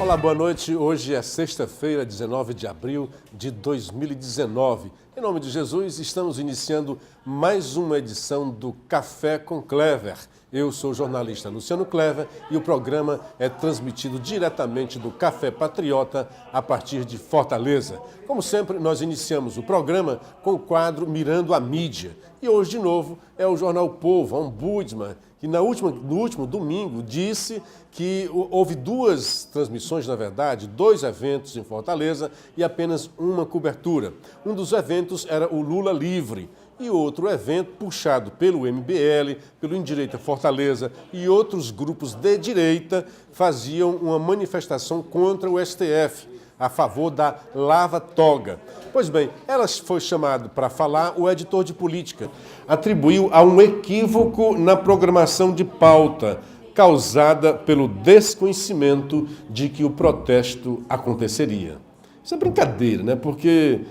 Olá, boa noite. Hoje é sexta-feira, 19 de abril de 2019. Em nome de Jesus, estamos iniciando mais uma edição do Café com Clever. Eu sou o jornalista Luciano Clever e o programa é transmitido diretamente do Café Patriota a partir de Fortaleza. Como sempre, nós iniciamos o programa com o quadro Mirando a Mídia. E hoje, de novo, é o Jornal Povo, a ombudsman, que no último domingo disse que houve duas transmissões, na verdade, dois eventos em Fortaleza e apenas uma cobertura. Um dos eventos era o Lula Livre e outro evento puxado pelo MBL, pelo Endireita Fortaleza e outros grupos de direita faziam uma manifestação contra o STF, a favor da Lava Toga. Pois bem, ela foi chamada para falar, o editor de política atribuiu a um equívoco na programação de pauta, causada pelo desconhecimento de que o protesto aconteceria. Isso é brincadeira, né? Porque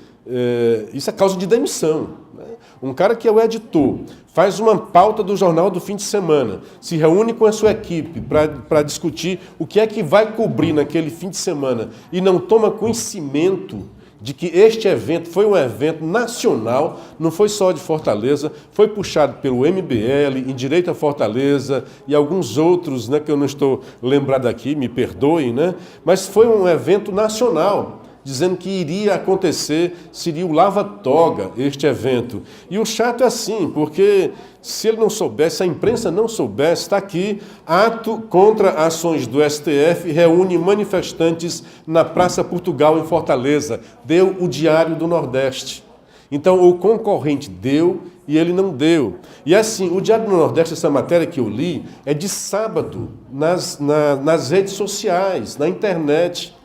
isso é causa de demissão. Né? Um cara que é o editor, faz uma pauta do jornal do fim de semana, se reúne com a sua equipe para discutir o que é que vai cobrir naquele fim de semana e não toma conhecimento de que este evento foi um evento nacional, não foi só de Fortaleza, foi puxado pelo MBL, Endireita Fortaleza e alguns outros, né, que eu não estou lembrado aqui, me perdoem, né, mas foi um evento nacional, dizendo que iria acontecer, seria o Lava Toga, este evento. E o chato é assim, porque se ele não soubesse, se a imprensa não soubesse, está aqui, ato contra ações do STF, reúne manifestantes na Praça Portugal, em Fortaleza. Deu o Diário do Nordeste. Então, o concorrente deu e ele não deu. E assim, o Diário do Nordeste, essa matéria que eu li, é de sábado, nas redes sociais, na internet.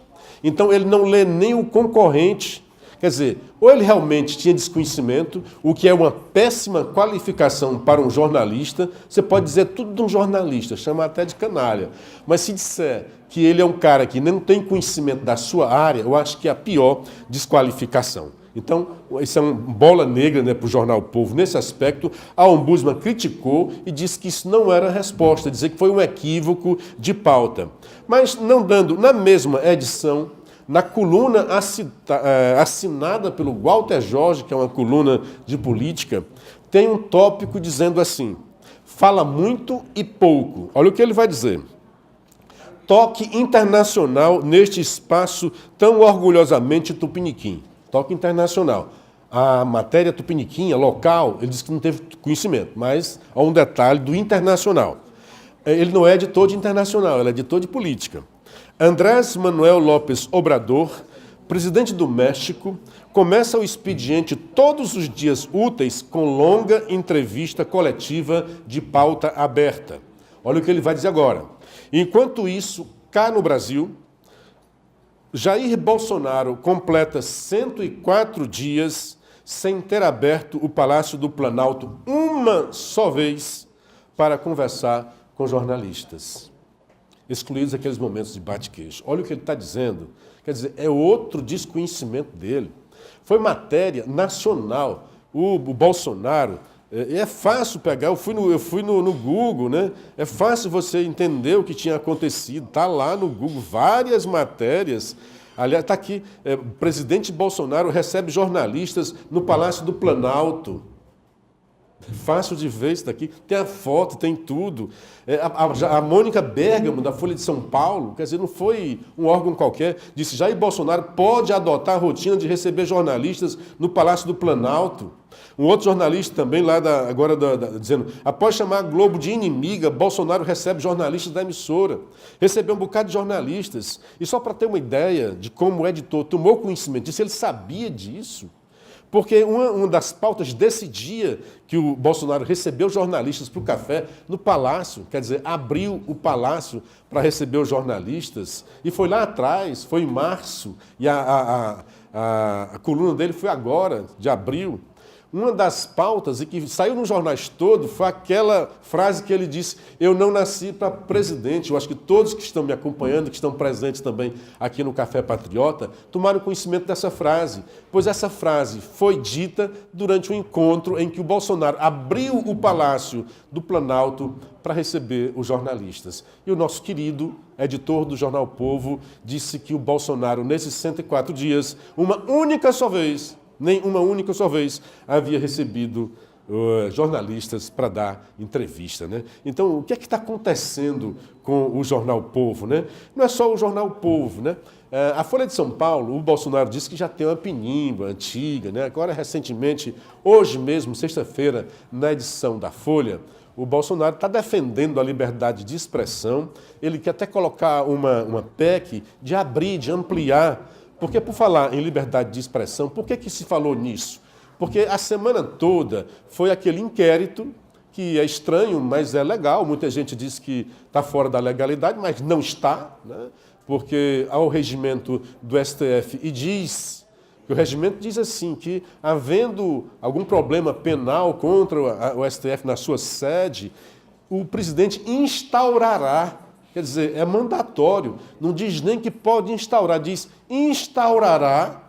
Então, ele não lê nem o concorrente. Quer dizer, ou ele realmente tinha desconhecimento, o que é uma péssima qualificação para um jornalista. Você pode dizer tudo de um jornalista, chama até de canalha. Mas se disser que ele é um cara que não tem conhecimento da sua área, eu acho que é a pior desqualificação. Então, isso é uma bola negra, né, para o Jornal Povo nesse aspecto. A ombudsman criticou e disse que isso não era resposta, dizer que foi um equívoco de pauta. Mas não dando, na mesma edição, na coluna assinada pelo Walter Jorge, que é uma coluna de política, tem um tópico dizendo assim: fala muito e pouco. Olha o que ele vai dizer. Toque internacional neste espaço tão orgulhosamente tupiniquim. Toque internacional. A matéria tupiniquim, local, ele disse que não teve conhecimento, mas há um detalhe do internacional. Ele não é editor de internacional, ele é editor de política. Andrés Manuel López Obrador, presidente do México, começa o expediente todos os dias úteis com longa entrevista coletiva de pauta aberta. Olha o que ele vai dizer agora. Enquanto isso, cá no Brasil, Jair Bolsonaro completa 104 dias sem ter aberto o Palácio do Planalto uma só vez para conversar com jornalistas, excluídos aqueles momentos de bate-queixo. Olha o que ele está dizendo. Quer dizer, é outro desconhecimento dele. Foi matéria nacional. O Bolsonaro, é fácil pegar, eu fui no Google, né? É fácil você entender o que tinha acontecido. Está lá no Google, várias matérias. Aliás, está aqui, o presidente Bolsonaro recebe jornalistas no Palácio do Planalto. Fácil de ver isso daqui. Tem a foto, tem tudo. A Mônica Bergamo, da Folha de São Paulo, quer dizer, não foi um órgão qualquer, disse: Jair Bolsonaro pode adotar a rotina de receber jornalistas no Palácio do Planalto. Um outro jornalista também lá, dizendo: após chamar a Globo de inimiga, Bolsonaro recebe jornalistas da emissora. Recebeu um bocado de jornalistas. E só para ter uma ideia de como o editor tomou conhecimento disso, ele sabia disso. Porque uma das pautas desse dia que o Bolsonaro recebeu jornalistas para o café no Palácio, quer dizer, abriu o Palácio para receber os jornalistas, e foi lá atrás, foi em março, e a coluna dele foi agora, de abril. Uma das pautas, e que saiu nos jornais todos, foi aquela frase que ele disse: eu não nasci para presidente. Eu acho que todos que estão me acompanhando, que estão presentes também aqui no Café Patriota, tomaram conhecimento dessa frase, pois essa frase foi dita durante um encontro em que o Bolsonaro abriu o Palácio do Planalto para receber os jornalistas. E o nosso querido editor do Jornal O Povo disse que o Bolsonaro, nesses 104 dias, uma única só vez havia recebido jornalistas para dar entrevista, né? Então, o que é que está acontecendo com o Jornal O Povo, né? Não é só o Jornal O Povo, né? A Folha de São Paulo, o Bolsonaro disse que já tem uma pinimba antiga, né? Agora, recentemente, hoje mesmo, sexta-feira, na edição da Folha, o Bolsonaro está defendendo a liberdade de expressão. Ele quer até colocar uma PEC de abrir, de ampliar. Porque, por falar em liberdade de expressão, por que se falou nisso? Porque a semana toda foi aquele inquérito, que é estranho, mas é legal. Muita gente diz que está fora da legalidade, mas não está, né? Porque há o regimento do STF e diz, que o regimento diz assim, que havendo algum problema penal contra o STF na sua sede, o presidente instaurará. Quer dizer, é mandatório, não diz nem que pode instaurar, diz instaurará,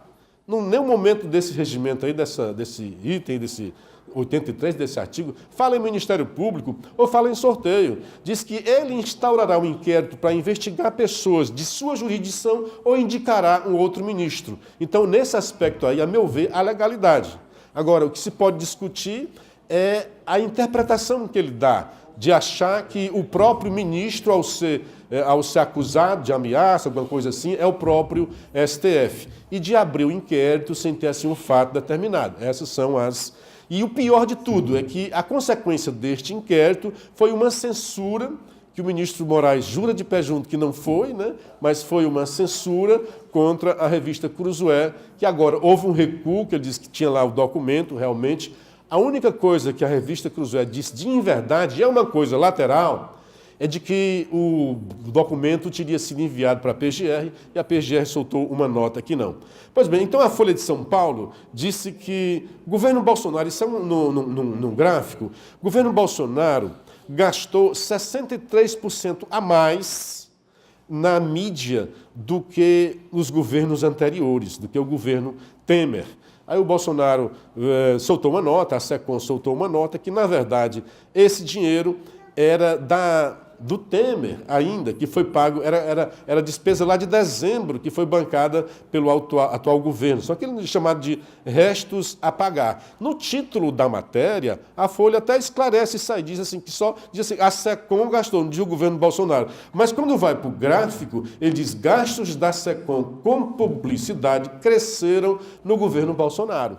em nenhum momento desse regimento aí, desse item, desse 83, desse artigo, fala em Ministério Público ou fala em sorteio. Diz que ele instaurará um inquérito para investigar pessoas de sua jurisdição ou indicará um outro ministro. Então, nesse aspecto aí, a meu ver, há legalidade. Agora, o que se pode discutir é a interpretação que ele dá, de achar que o próprio ministro, ao ser acusado de ameaça, alguma coisa assim, é o próprio STF. E de abrir o inquérito sem ter assim um fato determinado. Essas são as... E o pior de tudo é que a consequência deste inquérito foi uma censura, que o ministro Moraes jura de pé junto que não foi, né? Mas foi uma censura contra a revista Cruzoé, que agora houve um recuo, que ele disse que tinha lá o documento, realmente. A única coisa que a revista Cruzoé disse de verdade, é uma coisa lateral, é de que o documento teria sido enviado para a PGR e a PGR soltou uma nota que não. Pois bem, então a Folha de São Paulo disse que o governo Bolsonaro, isso é num gráfico, o governo Bolsonaro gastou 63% a mais na mídia do que os governos anteriores, do que o governo Temer. Aí o Bolsonaro soltou uma nota, a SECOM soltou uma nota, que, na verdade, esse dinheiro era do Temer ainda, que foi pago, era despesa lá de dezembro, que foi bancada pelo atual governo. Só que ele é chamado de restos a pagar. No título da matéria, a Folha até esclarece isso aí, diz assim, a SECOM gastou, não diz o governo Bolsonaro. Mas quando vai para o gráfico, ele diz: gastos da SECOM com publicidade cresceram no governo Bolsonaro.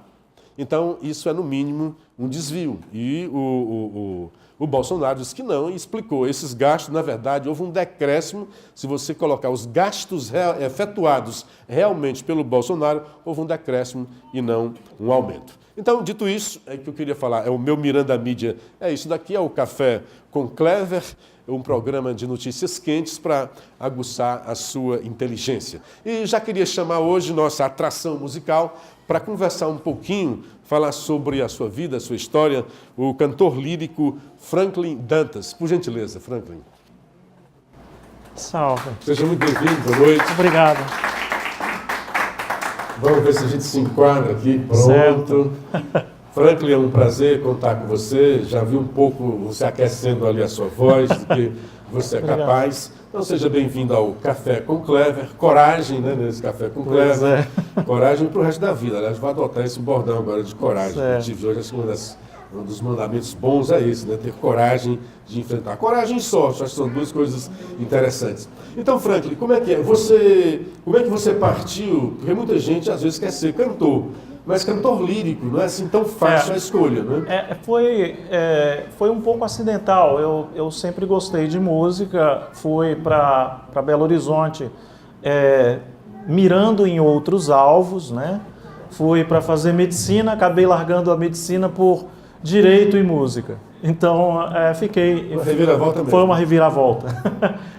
Então, isso é, no mínimo, um desvio. E o Bolsonaro disse que não e explicou. Esses gastos, na verdade, houve um decréscimo. Se você colocar os gastos efetuados realmente pelo Bolsonaro, houve um decréscimo e não um aumento. Então, dito isso, é que eu queria falar, é o meu Miranda Mídia, é isso daqui, é o Café com Clever, um programa de notícias quentes para aguçar a sua inteligência. E já queria chamar hoje nossa atração musical para conversar um pouquinho, falar sobre a sua vida, a sua história, o cantor lírico Franklin Dantas. Por gentileza, Franklin. Salve. Seja muito bem-vindo, boa noite. Obrigado. Vamos ver se a gente se enquadra aqui. Pronto. Certo. Franklin, é um prazer contar com você. Já vi um pouco você aquecendo ali a sua voz, do que você é capaz. Então seja bem-vindo ao Café com Clever. Coragem, né, nesse Café com Clever. Coragem para o resto da vida. Aliás, vou adotar esse bordão agora de coragem. Que eu tive hoje, acho que um dos mandamentos bons é esse, né? Ter coragem de enfrentar. Coragem e sorte, acho que são duas coisas interessantes. Então, Franklin, como é que é? Como é que você partiu? Porque muita gente às vezes quer ser cantor, mas cantor lírico não é assim tão fácil a escolha, né? Foi um pouco acidental. Eu sempre gostei de música, fui para Belo Horizonte mirando em outros alvos, né? Fui para fazer medicina, acabei largando a medicina por direito e música. Então, fiquei... Uma reviravolta mesmo. Foi uma reviravolta.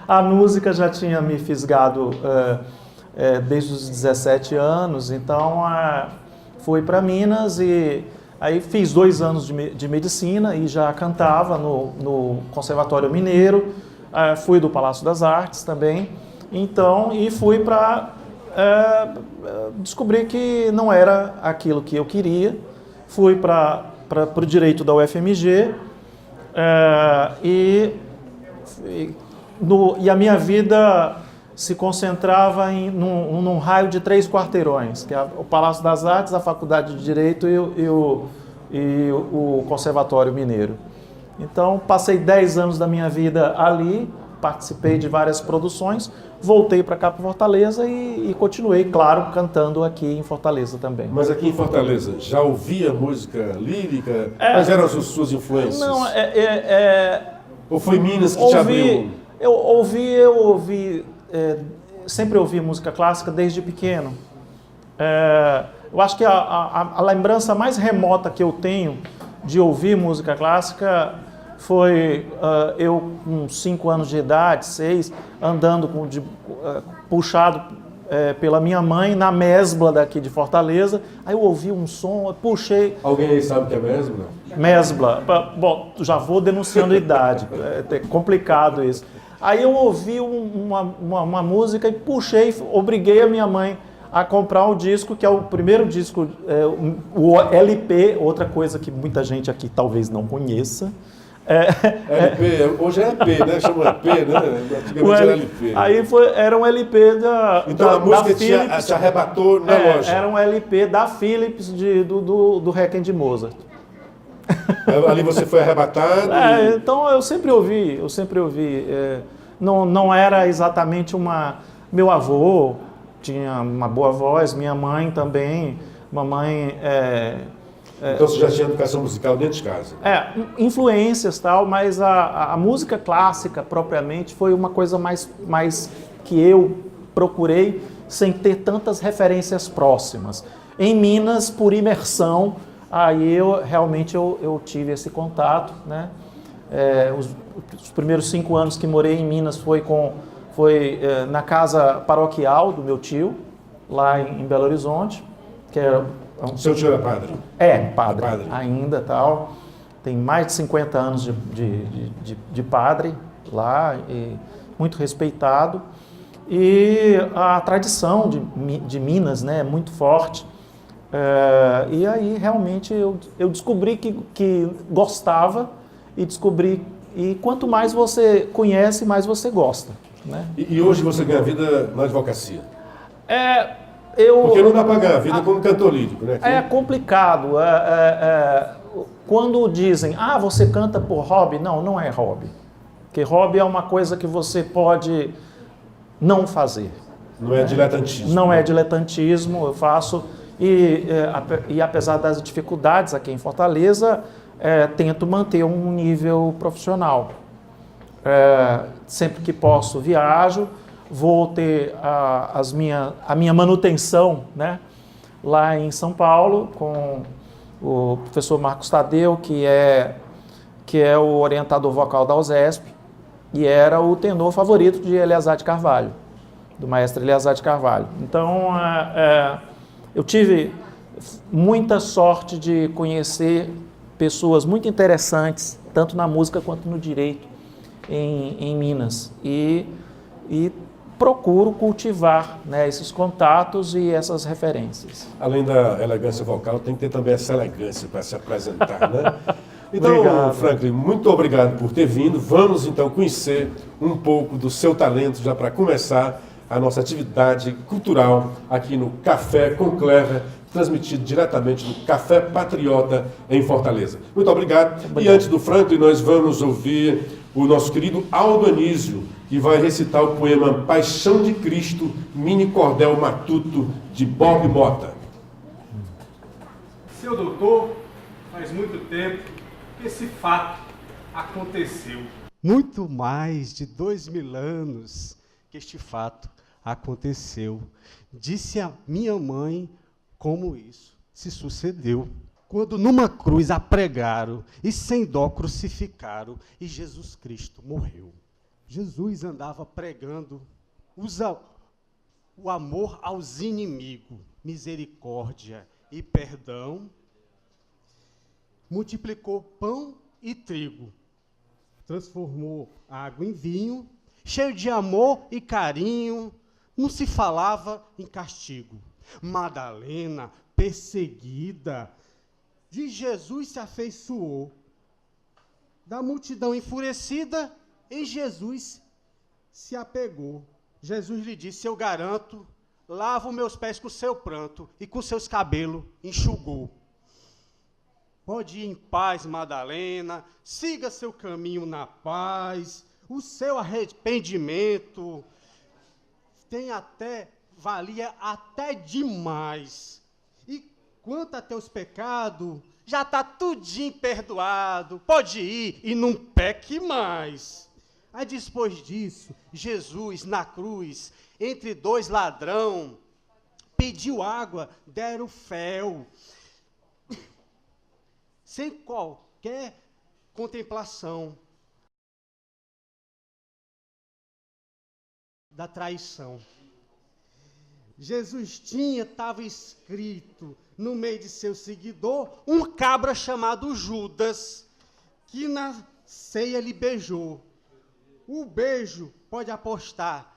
A música já tinha me fisgado desde os 17 anos, então fui para Minas e Aí fiz 2 anos de medicina e já cantava no Conservatório Mineiro, fui do Palácio das Artes também, então, e fui para descobrir que não era aquilo que eu queria, fui para o direito da UFMG, e a minha vida se concentrava num raio de 3 quarteirões, que é o Palácio das Artes, a Faculdade de Direito e o Conservatório Mineiro. Então, passei 10 anos da minha vida ali, participei de várias produções, voltei para cá, para Fortaleza, e continuei, claro, cantando aqui em Fortaleza também. Mas aqui em Fortaleza, já ouvia música lírica? Quais eram as suas influências? Não, Ou foi Minas que te abriu? Eu ouvi, sempre ouvi música clássica desde pequeno. Eu acho que a lembrança mais remota que eu tenho de ouvir música clássica foi eu com 5 anos de idade, 6, andando puxado pela minha mãe na mesbla daqui de Fortaleza. Aí eu ouvi um som, eu puxei... Alguém aí sabe o que é mesbla? Mesbla. Bom, já vou denunciando a idade, é complicado isso. Aí eu ouvi uma música e puxei, obriguei a minha mãe a comprar um disco, que é o primeiro disco, o LP, outra coisa que muita gente aqui talvez não conheça. LP, hoje é EP, né? Chama EP, né? Antigamente era LP. Aí era um LP da Então a música te arrebatou na loja. Era um LP da Philips do Requiem de Mozart. Ali você foi arrebatado? Então eu sempre ouvi. Não era exatamente meu avô tinha uma boa voz, minha mãe também. Mamãe... Então você já tinha educação musical dentro de casa? Influências e tal, mas a música clássica propriamente foi uma coisa mais que eu procurei sem ter tantas referências próximas. Em Minas, por imersão, aí eu tive esse contato, né? Os primeiros 5 anos que morei em Minas foi na casa paroquial do meu tio, lá em Belo Horizonte, que era... Seu tio era padre? Padre. Ainda tal. Tem mais de 50 anos de padre lá, e muito respeitado. E a tradição de Minas, né, é muito forte. E aí realmente eu descobri que gostava e quanto mais você conhece, mais você gosta. Né? E hoje você ganha vida na advocacia? Porque não dá para ganhar vida como cantor lírico, né? É complicado. Quando dizem, você canta por hobby, não é hobby. Porque hobby é uma coisa que você pode não fazer. Não é diletantismo. Não é diletantismo, eu faço. E apesar das dificuldades aqui em Fortaleza, tento manter um nível profissional. Sempre que posso, viajo. Vou ter a minha manutenção, né, lá em São Paulo, com o professor Marcos Tadeu, que é o orientador vocal da USESP, e era o tenor favorito de Eleazar de Carvalho, do maestro Eleazar de Carvalho. Então, eu tive muita sorte de conhecer pessoas muito interessantes, tanto na música quanto no direito, em Minas. E procuro cultivar, né, esses contatos e essas referências. Além da elegância vocal, tem que ter também essa elegância para se apresentar, né? Então, Obrigado. Franklin, muito obrigado por ter vindo. Vamos então conhecer um pouco do seu talento, já para começar a nossa atividade cultural aqui no Café com Clever, transmitido diretamente do Café Patriota em Fortaleza. Muito obrigado. E antes do Franklin, nós vamos ouvir o nosso querido Aldo Anísio, que vai recitar o poema Paixão de Cristo, Mini Cordel Matuto, de Bob Mota. Seu doutor, faz muito tempo que esse fato aconteceu. Muito mais de 2000 anos que este fato aconteceu. Disse a minha mãe como isso se sucedeu. Quando numa cruz a pregaram e sem dó crucificaram e Jesus Cristo morreu. Jesus andava pregando o amor aos inimigos, misericórdia e perdão. multiplicou pão e trigo, transformou a água em vinho, cheio de amor e carinho, não se falava em castigo. Madalena, perseguida, de Jesus se afeiçoou. Da multidão enfurecida, em Jesus se apegou. Jesus lhe disse: eu garanto, lavo meus pés com seu pranto e com seus cabelos enxugou. Pode ir em paz, Madalena, siga seu caminho na paz, o seu arrependimento valia até demais. E quanto a teus pecados, já está tudinho perdoado, pode ir e não peque mais. Aí depois disso, Jesus na cruz, entre dois ladrão, pediu água, deram fel, sem qualquer contemplação da traição. Jesus estava escrito no meio de seu seguidor, um cabra chamado Judas, que na ceia lhe beijou. O beijo, pode apostar,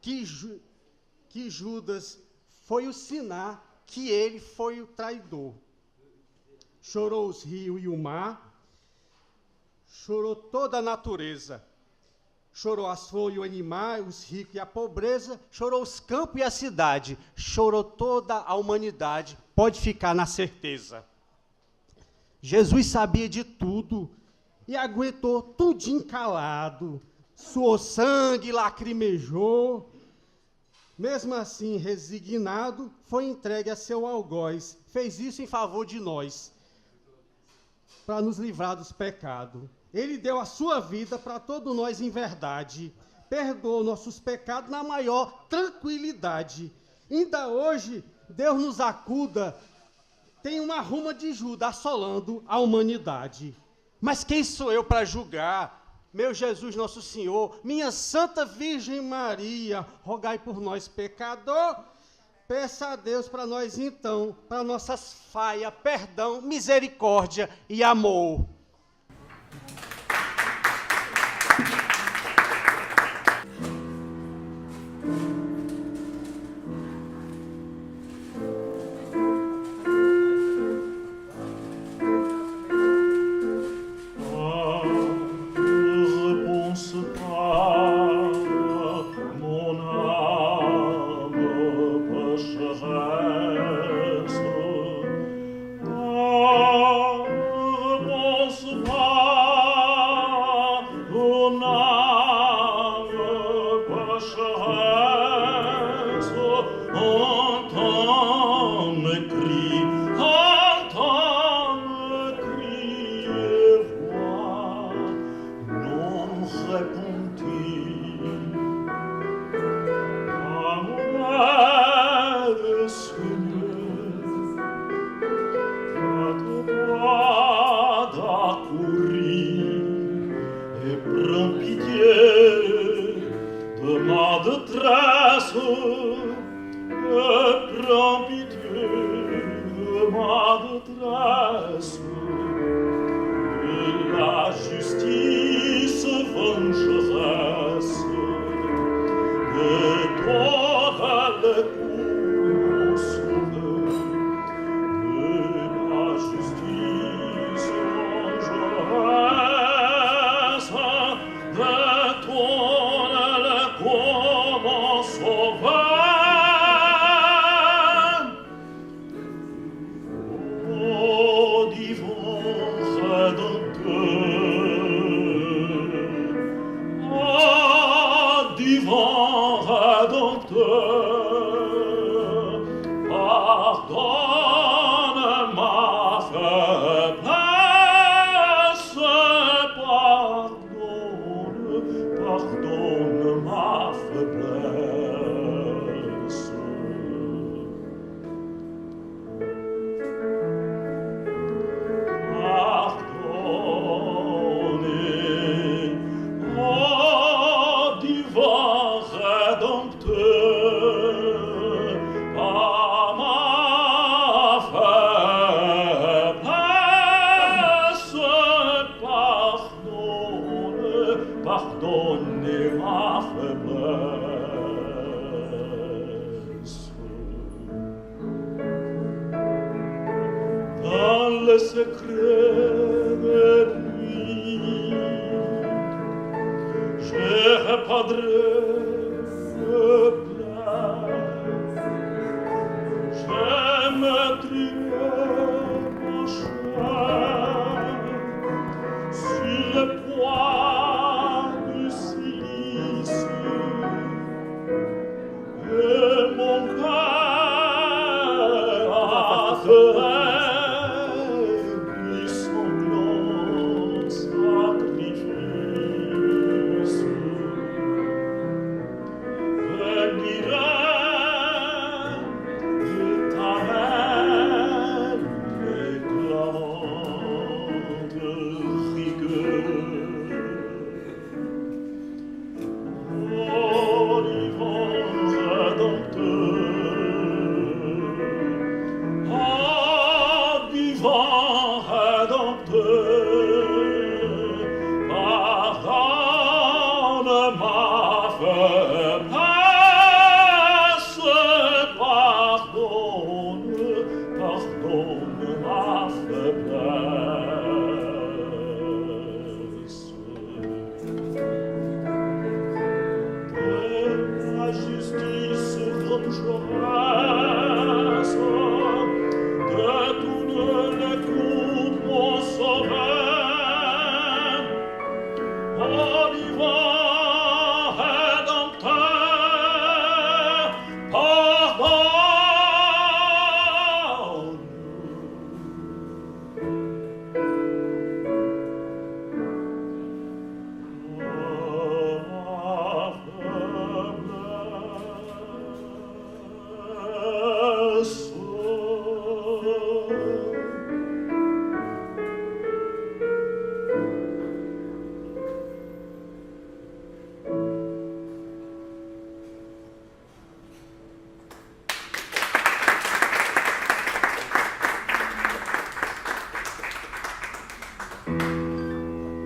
que Judas foi o sinal que ele foi o traidor. Chorou os rios e o mar, chorou toda a natureza, chorou as flores e os animais, os ricos e a pobreza, chorou os campos e a cidade, chorou toda a humanidade, pode ficar na certeza. Jesus sabia de tudo e aguentou tudinho calado, suou sangue, lacrimejou. Mesmo assim, resignado, foi entregue a seu algoz, fez isso em favor de nós, para nos livrar dos pecados. Ele deu a sua vida para todos nós em verdade, perdoou nossos pecados na maior tranquilidade. Ainda hoje, Deus nos acuda, tem uma ruma de Judas assolando a humanidade. Mas quem sou eu para julgar? Meu Jesus, nosso Senhor, minha Santa Virgem Maria, rogai por nós, pecador. Peça a Deus para nós, então, para nossas falhas, perdão, misericórdia e amor. Réponse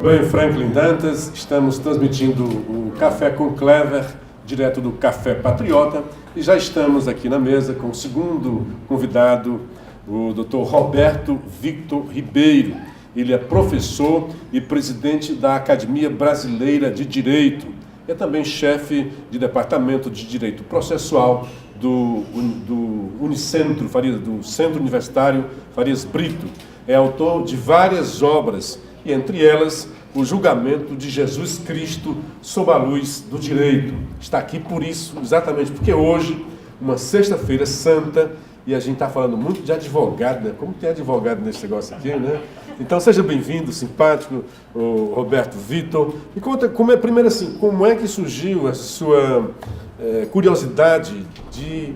Bem, Franklin Dantas, estamos transmitindo o Café com Clever, direto do Café Patriota, e já estamos aqui na mesa com o segundo convidado, o Dr. Roberto Victor Ribeiro. Ele é professor e presidente da Academia Brasileira de Direito. É também chefe de Departamento de Direito Processual do Unicentro, do Centro Universitário Farias Brito. É autor de várias obras, e entre elas, o julgamento de Jesus Cristo sob a luz do direito. Está aqui por isso, exatamente porque hoje, uma sexta-feira santa, e a gente está falando muito de advogado, né? Como tem advogado nesse negócio aqui, né? Então seja bem-vindo, simpático, o Roberto Victor. Me conta, primeiro assim, como é que surgiu a sua curiosidade de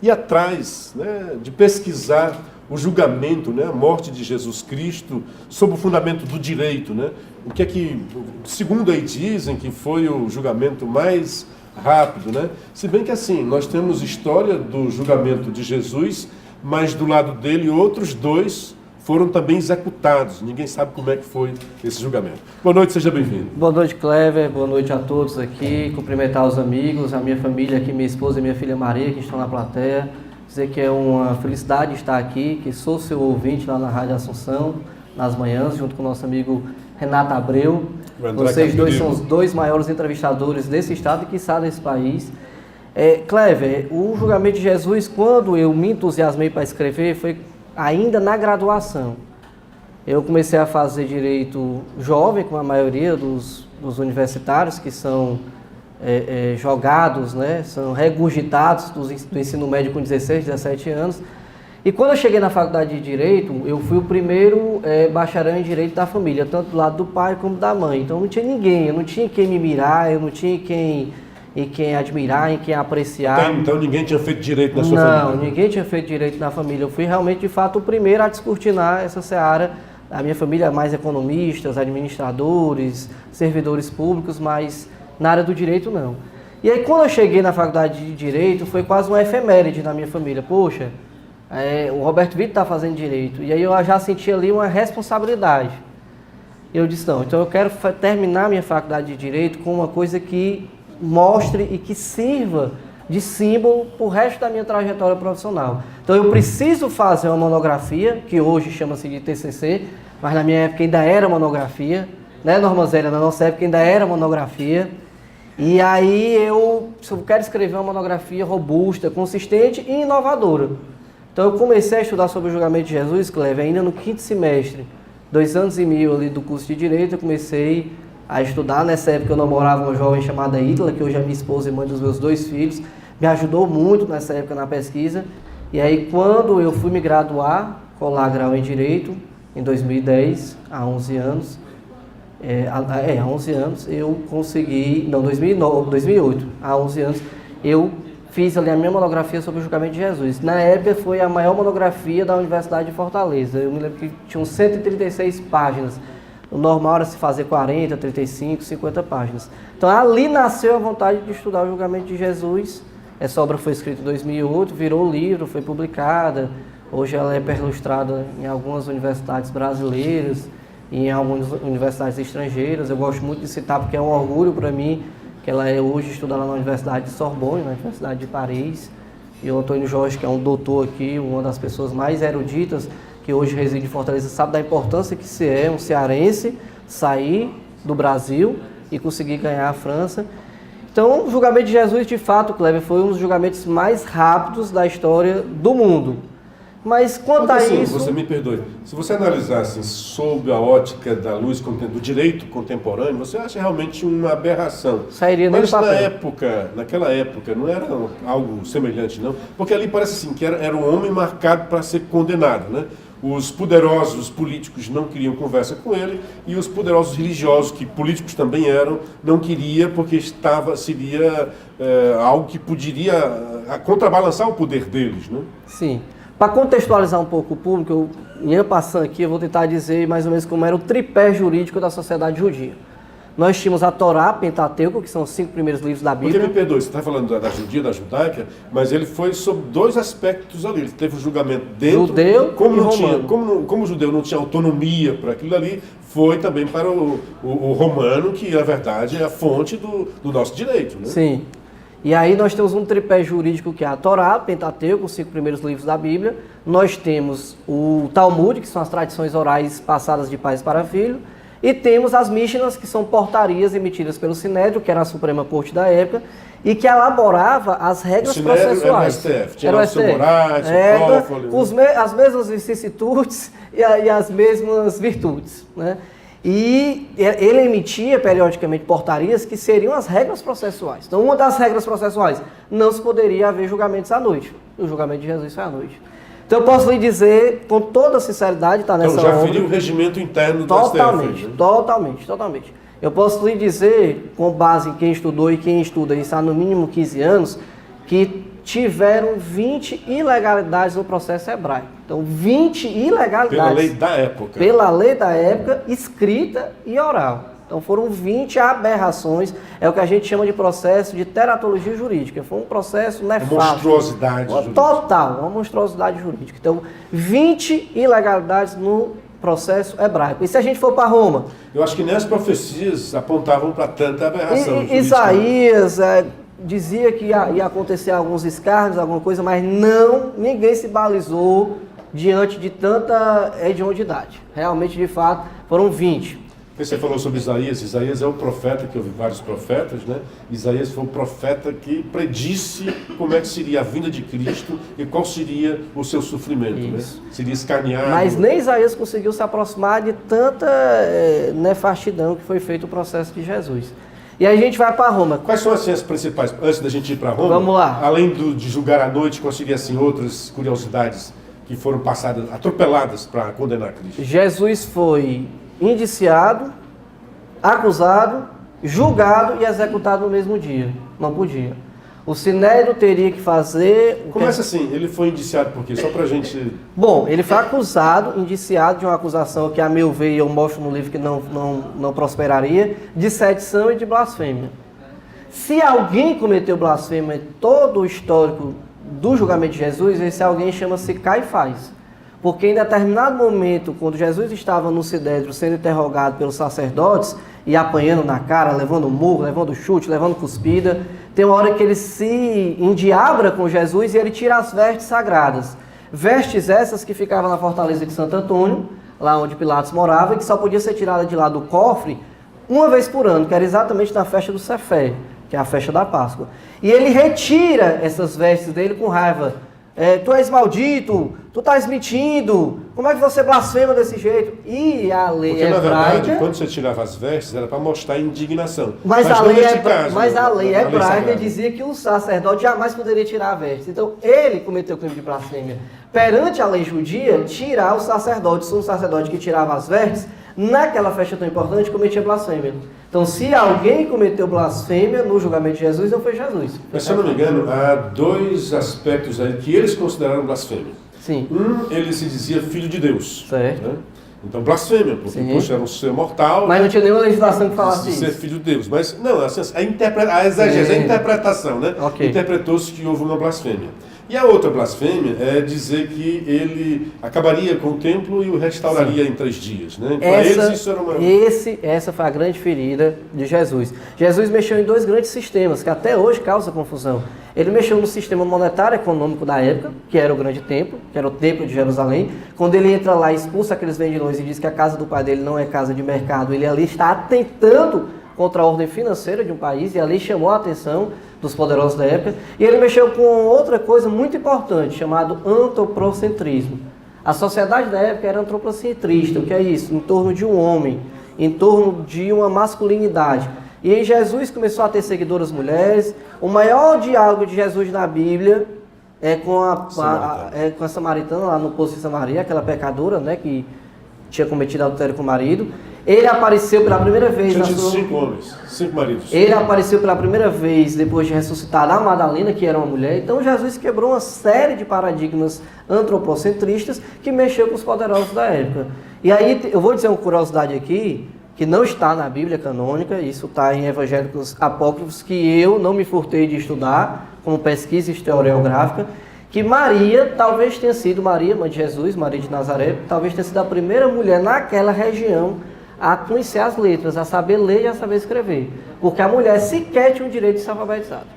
ir atrás, né, de pesquisar o julgamento, né, a morte de Jesus Cristo, sob o fundamento do direito, né? O que é que, segundo aí dizem, que foi o julgamento mais rápido, né? Se bem que assim, nós temos história do julgamento de Jesus, mas do lado dele outros dois foram também executados. Ninguém sabe como é que foi esse julgamento. Boa noite, seja bem-vindo. Boa noite, Clever. Boa noite a todos aqui. Cumprimentar os amigos, a minha família aqui, minha esposa e minha filha Maria, que estão na plateia. Dizer que é uma felicidade estar aqui, que sou seu ouvinte lá na Rádio Assunção, nas manhãs, junto com o nosso amigo Renato Abreu. Vocês dois são os dois maiores entrevistadores desse estado e, quiçá, desse país. Clever, o julgamento de Jesus, quando eu me entusiasmei para escrever, foi ainda na graduação. Eu comecei a fazer direito jovem, como a maioria dos universitários, que são jogados, né, são regurgitados do ensino médio com 16, 17 anos. E quando eu cheguei na faculdade de Direito, eu fui o primeiro bacharel em Direito da família, tanto do lado do pai como da mãe. Então não tinha ninguém, eu não tinha quem me mirar, eu não tinha quem admirar, em quem apreciar. Então ninguém tinha feito Direito na sua família? Não, ninguém tinha feito Direito na família. Eu fui realmente, de fato, o primeiro a descortinar essa seara. A minha família é mais economistas, administradores, servidores públicos, mas na área do direito, não. E aí, quando eu cheguei na faculdade de Direito, foi quase uma efeméride na minha família. Poxa, o Roberto Victor está fazendo Direito. E aí eu já senti ali uma responsabilidade. Eu disse, não, então eu quero terminar minha faculdade de Direito com uma coisa que mostre e que sirva de símbolo para o resto da minha trajetória profissional. Então eu preciso fazer uma monografia, que hoje chama-se de TCC, mas na minha época ainda era monografia, né, Norma Zélia? Na nossa época ainda era monografia. E aí eu quero escrever uma monografia robusta, consistente e inovadora. Então eu comecei a estudar sobre o julgamento de Jesus, Cleber, ainda no 5º semestre, 2 anos e meio ali do curso de Direito, eu comecei a estudar. Nessa época eu namorava uma jovem chamada Ítala, que hoje é minha esposa e mãe dos meus 2 filhos, me ajudou muito nessa época na pesquisa. E aí quando eu fui me graduar, colar grau em Direito, em 2010, há 11 anos, há 11 anos, eu consegui, não, 2008, há 11 anos, eu fiz ali a minha monografia sobre o julgamento de Jesus. Na época foi a maior monografia da Universidade de Fortaleza. Eu me lembro que tinham 136 páginas. O normal era se fazer 40, 35, 50 páginas. Então ali nasceu a vontade de estudar o julgamento de Jesus. Essa obra foi escrita em 2008, virou livro, foi publicada. Hoje ela é perlustrada em algumas universidades brasileiras e em algumas universidades estrangeiras. Eu gosto muito de citar porque é um orgulho para mim que ela hoje estuda lá na Universidade de Sorbonne, na Universidade de Paris. E o Antônio Jorge, que é um doutor aqui, uma das pessoas mais eruditas que hoje reside em Fortaleza, sabe da importância que se é um cearense sair do Brasil e conseguir ganhar a França. Então, o julgamento de Jesus, de fato, Cleber, foi um dos julgamentos mais rápidos da história do mundo. Mas quanto a assim, isso... Você me perdoe, se você analisasse sob a ótica da luz do direito contemporâneo, você acha realmente uma aberração. Sairia nem Mas do papel. naquela época, não era algo semelhante, não? Porque ali parece assim, que era um homem marcado para ser condenado, né? Os poderosos políticos não queriam conversa com ele e os poderosos religiosos, que políticos também eram, não queria porque seria algo que poderia contrabalançar o poder deles, né? Sim. Para contextualizar um pouco o público, eu ia passando aqui, eu vou tentar dizer mais ou menos como era o tripé jurídico da sociedade judia. Nós tínhamos a Torá, Pentateuco, que são os 5 primeiros livros da Bíblia. Porque me perdoe, você está falando da judia, da judaica, mas ele foi sobre 2 aspectos ali. Ele teve o julgamento dentro, Judeu como e não romano. tinha, como o judeu não tinha autonomia para aquilo ali, foi também para o romano, que na verdade é a fonte do nosso direito, né? Sim. E aí nós temos um tripé jurídico que é a Torá, Pentateuco, os 5 primeiros livros da Bíblia. Nós temos o Talmud, que são as tradições orais passadas de pais para filho. E temos as Mishnahs, que são portarias emitidas pelo Sinédrio, que era a Suprema Corte da época, e que elaborava as regras processuais. Era o STF, tinha o seu Moraes, o Toffoli, as mesmas vicissitudes e as mesmas virtudes, né? E ele emitia periodicamente portarias que seriam as regras processuais. Então, uma das regras processuais, não se poderia haver julgamentos à noite. O julgamento de Jesus foi à noite. Então, eu posso lhe dizer, com toda sinceridade, está nessa obra... Então, já feriu o regimento interno do totalmente, STF. Né? Totalmente. Eu posso lhe dizer, com base em quem estudou e quem estuda isso há no mínimo 15 anos, que tiveram 20 ilegalidades no processo hebraico. Então, 20 ilegalidades. Pela lei da época. Pela lei da época, escrita e oral. Então, foram 20 aberrações. É o que a gente chama de processo de teratologia jurídica. Foi um processo nefasto. Uma monstruosidade jurídica. Total, uma monstruosidade jurídica. Então, 20 ilegalidades no processo hebraico. E se a gente for para Roma? Eu acho que nem as profecias apontavam para tanta aberração. Isaías dizia que ia acontecer alguns escárnios, alguma coisa, mas ninguém se balizou diante de tanta hedionidade. Realmente, de fato, foram 20. Você falou sobre Isaías. Isaías é um profeta, que houve vários profetas, né? Isaías foi um profeta que predisse como é que seria a vinda de Cristo e qual seria o seu sofrimento, né? Seria escaneado. Mas nem Isaías conseguiu se aproximar de tanta nefastidão que foi feito o processo de Jesus. E aí a gente vai para Roma. Quais são assim, as principais, antes da gente ir para Roma? Vamos lá. Além de julgar à noite, quais seriam assim, outras curiosidades que foram passadas, atropeladas para condenar Cristo? Jesus foi indiciado, acusado, julgado e executado no mesmo dia. Não podia. O Sinédrio teria que fazer... Começa assim, ele foi indiciado por quê? Só pra gente... Bom, ele foi acusado, indiciado de uma acusação que, a meu ver, eu mostro no livro que não prosperaria, de sedição e de blasfêmia. Se alguém cometeu blasfêmia em todo o histórico do julgamento de Jesus, esse alguém chama-se Caifás. Porque em determinado momento, quando Jesus estava no Sinédrio sendo interrogado pelos sacerdotes e apanhando na cara, levando murro, levando chute, levando cuspida, tem uma hora que ele se endiabra com Jesus e ele tira as vestes sagradas. Vestes essas que ficavam na fortaleza de Santo Antônio, lá onde Pilatos morava, e que só podia ser tirada de lá do cofre uma vez por ano, que era exatamente na festa do Cefé, que é a festa da Páscoa. E ele retira essas vestes dele com raiva. Tu és maldito, tu estás mentindo, como é que você blasfema desse jeito? E a lei Porque, hebraica... na verdade, quando você tirava as vestes, era para mostrar indignação. Mas a lei hebraica sagrada dizia que o sacerdote jamais poderia tirar a veste. Então, ele cometeu o crime de blasfêmia. Perante a lei judia, tirar o sacerdote, se um sacerdote que tirava as vestes, naquela festa tão importante, cometia blasfêmia. Então, se alguém cometeu blasfêmia no julgamento de Jesus, não foi Jesus. Mas, se eu não me engano, há dois aspectos aí que eles consideraram blasfêmia. Sim. Ele se dizia filho de Deus. Certo. Né? Então, blasfêmia, porque poxa, era um ser mortal. Mas não tinha nenhuma legislação que falasse de isso. ser filho de Deus. Mas, não, assim, a exegese, a interpretação, né? Okay. Interpretou-se que houve uma blasfêmia. E a outra blasfêmia é dizer que ele acabaria com o templo e o restauraria em 3 dias. Né? Para eles isso era uma... Essa foi a grande ferida de Jesus. Jesus mexeu em 2 grandes sistemas, que até hoje causam confusão. Ele mexeu no sistema monetário econômico da época, que era o grande templo, que era o templo de Jerusalém. Quando ele entra lá e expulsa aqueles vendilhões e diz que a casa do pai dele não é casa de mercado, ele ali está atentando contra a ordem financeira de um país, e ali chamou a atenção dos poderosos da época. E ele mexeu com outra coisa muito importante, chamado antropocentrismo. A sociedade da época era antropocentrista. O que é isso? Em torno de um homem, em torno de uma masculinidade. E aí Jesus começou a ter seguidoras mulheres. O maior diálogo de Jesus na Bíblia é com a samaritana, lá no poço de Samaria, aquela pecadora, né, que tinha cometido adultério com o marido. Ele apareceu pela primeira vez... Tinha 5 homens, 5 maridos. Ele apareceu pela primeira vez depois de ressuscitar a Madalena, que era uma mulher. Então Jesus quebrou uma série de paradigmas antropocentristas que mexeu com os poderosos da época. E aí eu vou dizer uma curiosidade aqui, que não está na Bíblia canônica, isso está em evangélicos apócrifos, que eu não me furtei de estudar, como pesquisa historiográfica, que Maria, talvez tenha sido Maria, mãe de Jesus, Maria de Nazaré, talvez tenha sido a primeira mulher naquela região a conhecer as letras, a saber ler e a saber escrever. Porque a mulher sequer tinha o direito de ser alfabetizada.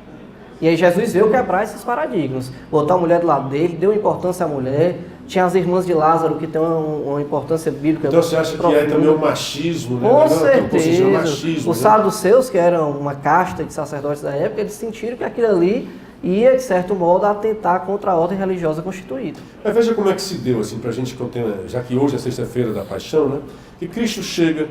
E aí Jesus veio quebrar esses paradigmas. Botou a mulher do lado dele, deu importância à mulher. Tinha as irmãs de Lázaro, que tem uma importância bíblica. Então você acha que é também o machismo, né? Com certeza. Machismo, Os saduceus, que eram uma casta de sacerdotes da época, eles sentiram que aquilo ali ia, de certo modo, atentar contra a ordem religiosa constituída. Mas veja como é que se deu, assim, para a gente, já que hoje é sexta-feira da paixão, né? Que Cristo chega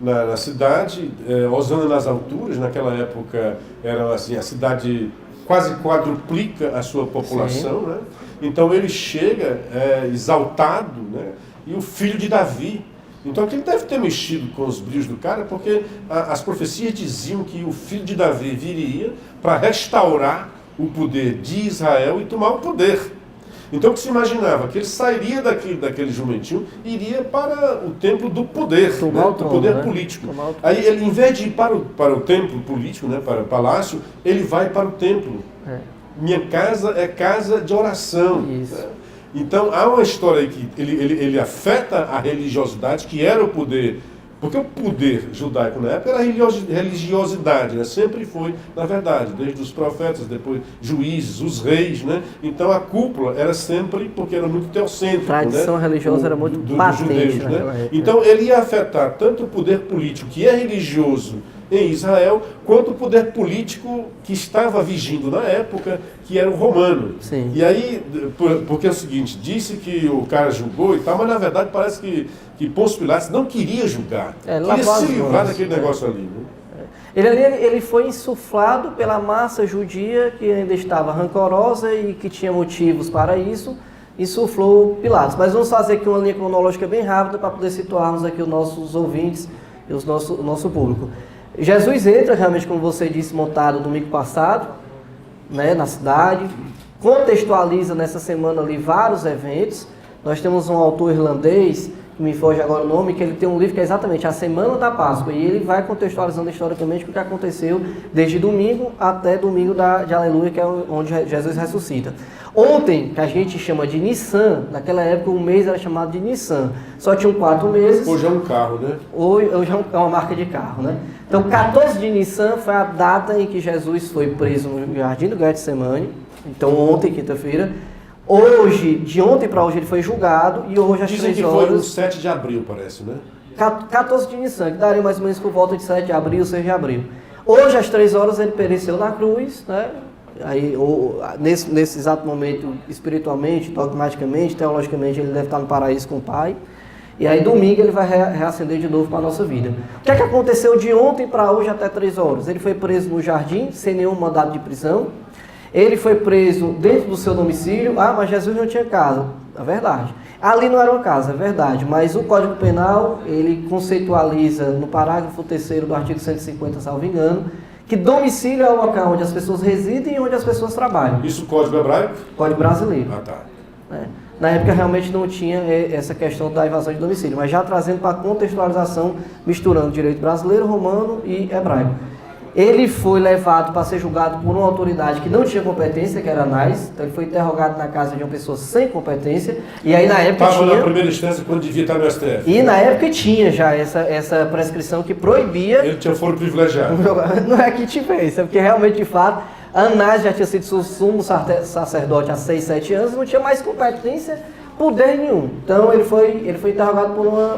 na cidade, Osana nas alturas, naquela época era assim, a cidade quase quadruplica a sua população, né? Então ele chega exaltado, né? E o filho de Davi. Então aquilo deve ter mexido com os brilhos do cara, porque as profecias diziam que o filho de Davi viria para restaurar o poder de Israel e tomar o poder. Então o que se imaginava? Que ele sairia daquele jumentinho e iria para o templo do poder, né? Do poder político. Aí ele, em vez de ir para o templo político, né? Para o palácio, ele vai para o templo. Minha casa é casa de oração. Isso. Né? Então há uma história aí que ele afeta a religiosidade, que era o poder. Porque o poder judaico na época era religiosidade, né? Sempre foi, na verdade, desde os profetas, depois juízes, os reis, né? Então a cúpula era sempre, porque era muito teocêntrico, a tradição religiosa era muito patente judeus, naquela né? época. Então ele ia afetar tanto o poder político, que é religioso em Israel, quanto o poder político que estava vigindo na época, que era o romano. Sim. E aí, porque é o seguinte, disse que o cara julgou e tal, mas na verdade parece que Pôncio Pilatos não queria julgar, queria se livrar daquele negócio ali. Né? Ele foi insuflado pela massa judia, que ainda estava rancorosa e que tinha motivos para isso, insuflou Pilatos. Mas vamos fazer aqui uma linha cronológica bem rápida para poder situarmos aqui os nossos ouvintes e o nosso público. Jesus entra, realmente, como você disse, montado no domingo passado, né, na cidade, contextualiza nessa semana ali vários eventos. Nós temos um autor irlandês me foge agora o nome, que ele tem um livro que é exatamente a Semana da Páscoa, e ele vai contextualizando historicamente o que aconteceu desde domingo até domingo de Aleluia, que é onde Jesus ressuscita. Ontem, que a gente chama de Nissan, naquela época o mês era chamado de Nissan, só tinham 4 meses. Hoje é um carro, né? Hoje é uma marca de carro, né? Então, 14 de Nissan foi a data em que Jesus foi preso no Jardim do Getsemane. Então, ontem, quinta-feira. Hoje, de ontem para hoje, ele foi julgado e hoje às 3 horas... Dizem que foi no 7 de abril, parece, né? 14 de Nissan, que daria mais ou menos por volta de 7 de abril, 6 de abril. Hoje, às 3 horas, ele pereceu na cruz, né? Aí, nesse exato momento, espiritualmente, dogmaticamente, teologicamente, ele deve estar no paraíso com o Pai. E aí, domingo, ele vai reacender de novo para a nossa vida. O que é que aconteceu de ontem para hoje até 3 horas? Ele foi preso no jardim, sem nenhum mandado de prisão. Ele foi preso dentro do seu domicílio. Ah, mas Jesus não tinha casa. É verdade. Ali não era uma casa, é verdade. Mas o Código Penal, ele conceitualiza no parágrafo 3º do artigo 150, salvo engano, que domicílio é o local onde as pessoas residem e onde as pessoas trabalham. Isso código hebraico? Código brasileiro. Ah, tá. Na época realmente não tinha essa questão da invasão de domicílio, mas já trazendo para a contextualização, misturando direito brasileiro, romano e hebraico. Ele foi levado para ser julgado por uma autoridade que não tinha competência, que era Anás. Então ele foi interrogado na casa de uma pessoa sem competência. E aí na época Estava tinha... na primeira instância quando devia estar no STF. E na época tinha já essa prescrição que proibia... Ele tinha foro privilegiado. Não é que tivesse, é porque realmente, de fato, Anás já tinha sido sumo sacerdote há 6, 7 anos e não tinha mais competência, poder nenhum. Então ele foi interrogado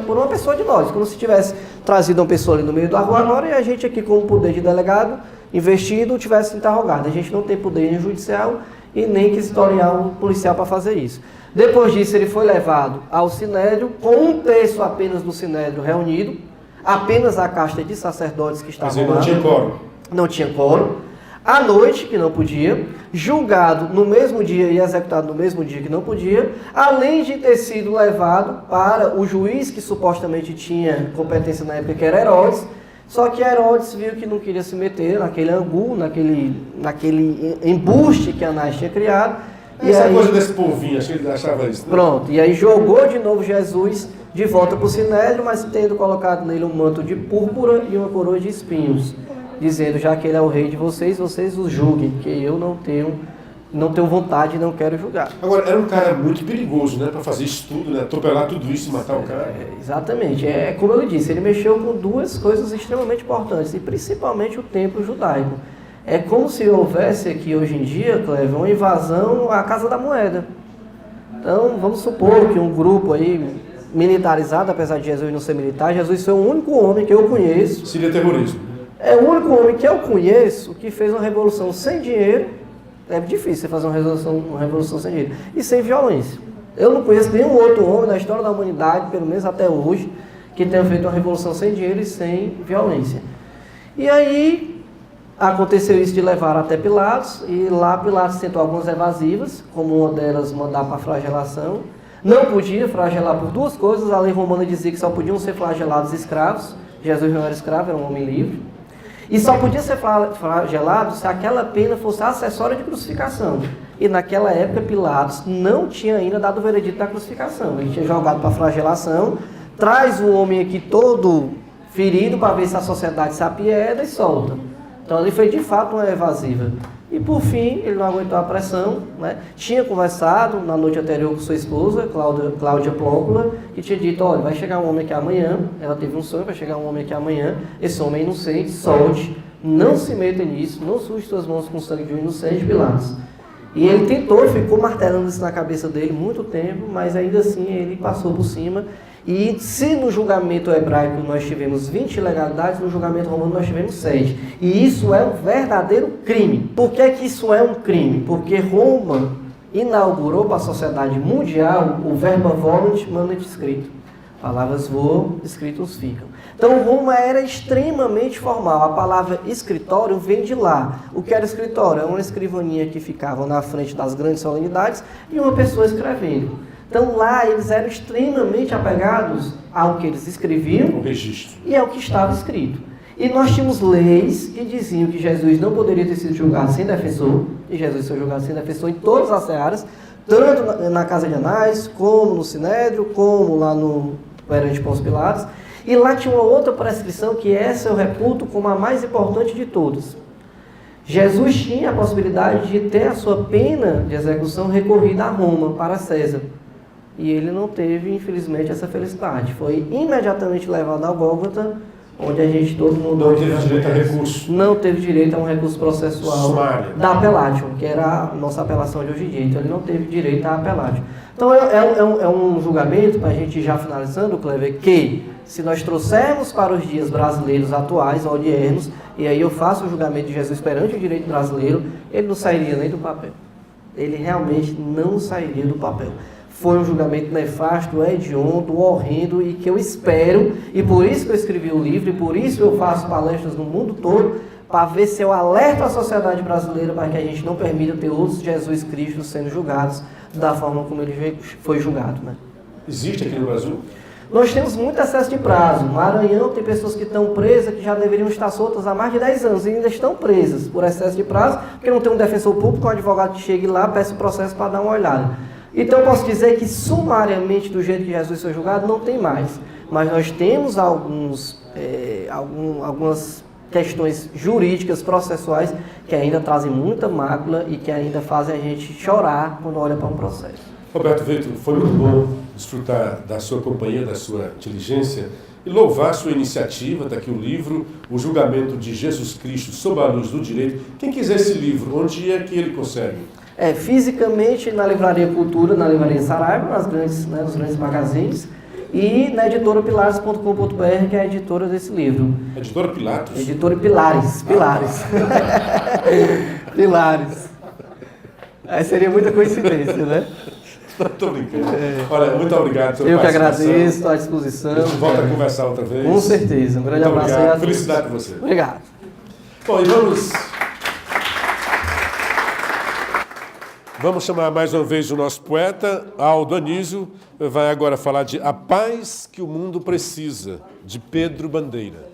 por uma pessoa de nós, como se tivesse trazido uma pessoa ali no meio da rua agora e a gente aqui com o poder de delegado investido tivesse interrogado. A gente não tem poder judicial e nem inquisitorial policial para fazer isso. Depois disso ele foi levado ao Sinédrio, com 1/3 apenas do Sinédrio reunido, apenas a casta de sacerdotes que estavam lá. Mas ele não tinha quórum. Não tinha quórum. À noite, que não podia, julgado no mesmo dia e executado no mesmo dia que não podia, além de ter sido levado para o juiz que supostamente tinha competência na época, que era Herodes, só que Herodes viu que não queria se meter naquele angu, naquele embuste que Anás tinha criado. Essa coisa desse povinho, acho que ele achava isso. Né? Pronto, e aí jogou de novo Jesus de volta para o Sinédrio, mas tendo colocado nele um manto de púrpura e uma coroa de espinhos, dizendo, já que ele é o rei de vocês, vocês os julguem, que eu não tenho vontade e não quero julgar. Agora, era um cara muito perigoso, né? Para fazer isso tudo, né? Atropelar tudo isso e matar o cara. Exatamente. É como eu disse, ele mexeu com duas coisas extremamente importantes, e principalmente o templo judaico. É como se houvesse aqui hoje em dia, Cleber, uma invasão à Casa da Moeda. Então, vamos supor que um grupo aí militarizado, apesar de Jesus não ser militar, Jesus foi o único homem que eu conheço. Seria terrorismo. É o único homem que eu conheço que fez uma revolução sem dinheiro. É difícil você fazer uma revolução sem dinheiro. E sem violência. Eu não conheço nenhum outro homem na história da humanidade, pelo menos até hoje, que tenha feito uma revolução sem dinheiro e sem violência. E aí aconteceu isso de levar até Pilatos, e lá Pilatos tentou algumas evasivas, como uma delas mandar para flagelação. Não podia flagelar por duas coisas. A lei romana dizia que só podiam ser flagelados escravos. Jesus não era escravo, era um homem livre. E só podia ser flagelado se aquela pena fosse acessória de crucificação. E naquela época Pilatos não tinha ainda dado o veredito da crucificação. Ele tinha jogado para a flagelação, traz o homem aqui todo ferido para ver se a sociedade se apieda e solta. Então ele foi de fato uma evasiva. E por fim, ele não aguentou a pressão, né? Tinha conversado na noite anterior com sua esposa, Cláudia Plóncula, que tinha dito, olha, vai chegar um homem aqui amanhã, ela teve um sonho, vai chegar um homem aqui amanhã, esse homem é inocente, solte, não se meta nisso, não suje suas mãos com sangue de um inocente, Pilatos. E ele tentou, ficou martelando isso na cabeça dele muito tempo, mas ainda assim ele passou por cima. E se no julgamento hebraico nós tivemos 20 ilegalidades, no julgamento romano nós tivemos 7. E isso é um verdadeiro crime. Por que que isso é um crime? Porque Roma inaugurou para a sociedade mundial o verbo volunt manent escrito. Palavras voam, escritos ficam. Então Roma era extremamente formal. A palavra escritório vem de lá. O que era escritório? É uma escrivaninha que ficava na frente das grandes solenidades e uma pessoa escrevendo. Então lá eles eram extremamente apegados ao que eles escreviam, o registro, e ao que estava escrito. E nós tínhamos leis que diziam que Jesus não poderia ter sido julgado sem defensor, e Jesus foi julgado sem defensor em todas as searas, tanto na casa de Anás, como no Sinédrio, como lá no perante Pôncio Pilatos. E lá tinha uma outra prescrição, que essa eu reputo como a mais importante de todas. Jesus tinha a possibilidade de ter a sua pena de execução recorrida a Roma, para César. E ele não teve, infelizmente, essa felicidade. Foi imediatamente levado ao Gólgota, onde a gente, todo mundo... Não teve direito a recurso. Não teve direito a um recurso processual Sumário. da appelatio, que era a nossa apelação de hoje em dia. Então ele não teve direito à appelatio. Então é um julgamento, para a gente ir já finalizando, Clever, que se nós trouxermos para os dias brasileiros atuais, odiernos, e aí eu faço o julgamento de Jesus perante o direito brasileiro, ele não sairia nem do papel. Ele realmente não sairia do papel. Foi um julgamento nefasto, hediondo, horrendo, e que eu espero, e por isso que eu escrevi o livro, e por isso eu faço palestras no mundo todo, para ver se eu alerto a sociedade brasileira para que a gente não permita ter outros Jesus Cristo sendo julgados da forma como ele foi julgado. Né? Existe aqui no Brasil? Nós temos muito excesso de prazo. No Maranhão tem pessoas que estão presas, que já deveriam estar soltas há mais de 10 anos, e ainda estão presas por excesso de prazo, porque não tem um defensor público, um advogado que chegue lá, peça o processo para dar uma olhada. Então eu posso dizer que sumariamente, do jeito que Jesus foi julgado, não tem mais. Mas nós temos algumas questões jurídicas, processuais, que ainda trazem muita mácula e que ainda fazem a gente chorar quando olha para um processo. Roberto Vitor, foi muito bom desfrutar da sua companhia, da sua inteligência e louvar a sua iniciativa. Está aqui o livro, O Julgamento de Jesus Cristo sob a Luz do Direito. Quem quiser esse livro, onde é que ele consegue? Fisicamente na Livraria Cultura, na Livraria Saraiva, nos grandes magazines, e na editora pilares.com.br, que é a editora desse livro. Editora Pilatos? Editora Pilares. Pilares. Aí seria muita coincidência, né? Estou brincando. Olha, muito obrigado pela Eu que participação. agradeço, estou à disposição. A gente volta a conversar outra vez. Com certeza. Um grande Muito abraço obrigado. aí a todos. Felicidade para você. Obrigado. Bom, e vamos chamar mais uma vez o nosso poeta, Aldo Anísio, vai agora falar de A Paz que o Mundo Precisa, de Pedro Bandeira.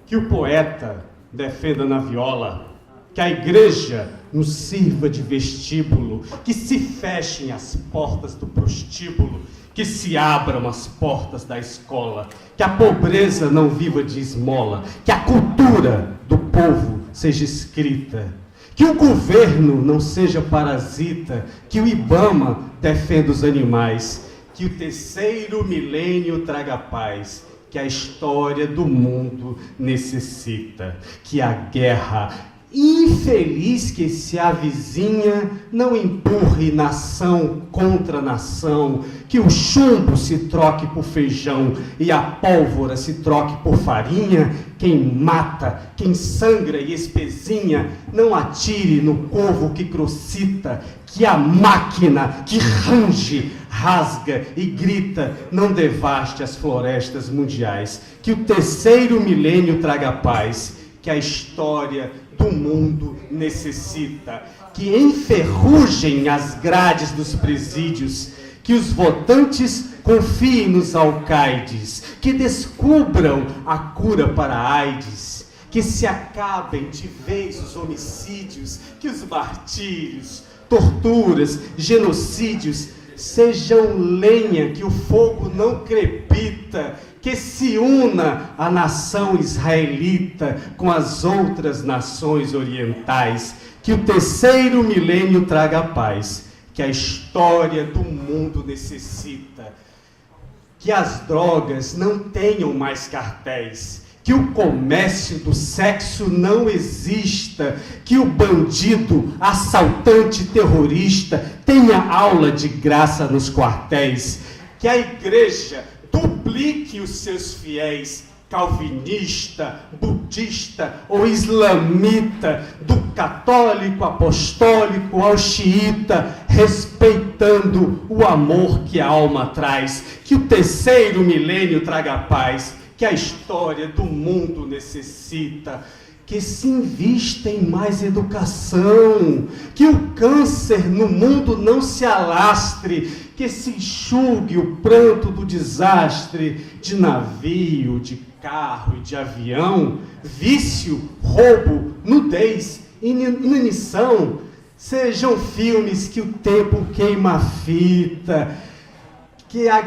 Que o poeta defenda na viola, que a igreja nos sirva de vestíbulo, que se fechem as portas do prostíbulo, que se abram as portas da escola, que a pobreza não viva de esmola, que a cultura do povo seja escrita, que o governo não seja parasita, que o IBAMA defenda os animais, que o terceiro milênio traga paz, que a história do mundo necessita, que a guerra infeliz que se avizinha não empurre nação contra nação, que o chumbo se troque por feijão e a pólvora se troque por farinha. Quem mata, quem sangra e espezinha, não atire no corvo que crocita, que a máquina que range, rasga e grita não devaste as florestas mundiais, que o terceiro milênio traga paz, que a história do mundo necessita, que enferrujem as grades dos presídios, que os votantes confiem nos alcaides, que descubram a cura para a AIDS, que se acabem de vez os homicídios, que os martírios, torturas, genocídios sejam lenha, que o fogo não crepita, que se una a nação israelita com as outras nações orientais, que o terceiro milênio traga paz, que a história do mundo necessita, que as drogas não tenham mais cartéis, que o comércio do sexo não exista, que o bandido, assaltante, terrorista tenha aula de graça nos quartéis, que a igreja duplique os seus fiéis, calvinista, budista ou islamita, do católico apostólico ao xiita, respeitando o amor que a alma traz, que o terceiro milênio traga paz, que a história do mundo necessita, que se invista em mais educação, que o câncer no mundo não se alastre, que se enxugue o pranto do desastre de navio, de carro e de avião, vício, roubo, nudez, inanição, sejam filmes que o tempo queima a fita, que a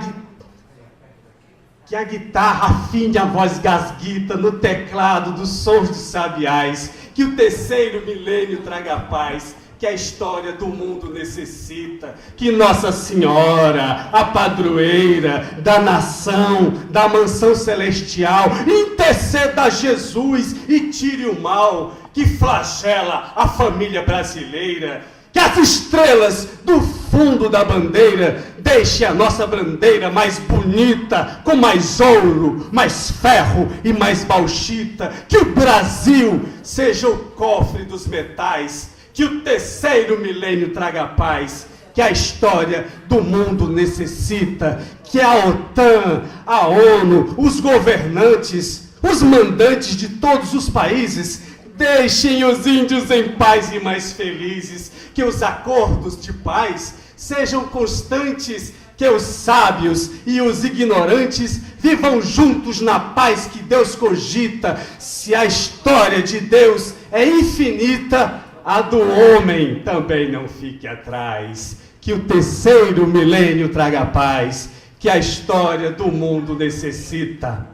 que a guitarra afine a voz gasguita no teclado dos sons dos sabiais, que o terceiro milênio traga paz, que a história do mundo necessita, que Nossa Senhora, a padroeira da nação, da mansão celestial, interceda a Jesus e tire o mal que flagela a família brasileira, que as estrelas do fundo da bandeira deixem a nossa bandeira mais bonita, com mais ouro, mais ferro e mais bauxita, que o Brasil seja o cofre dos metais, que o terceiro milênio traga paz, que a história do mundo necessita, que a OTAN, a ONU, os governantes, os mandantes de todos os países deixem os índios em paz e mais felizes, que os acordos de paz sejam constantes, que os sábios e os ignorantes vivam juntos na paz que Deus cogita. Se a história de Deus é infinita, a do homem também não fique atrás. Que o terceiro milênio traga paz, que a história do mundo necessita.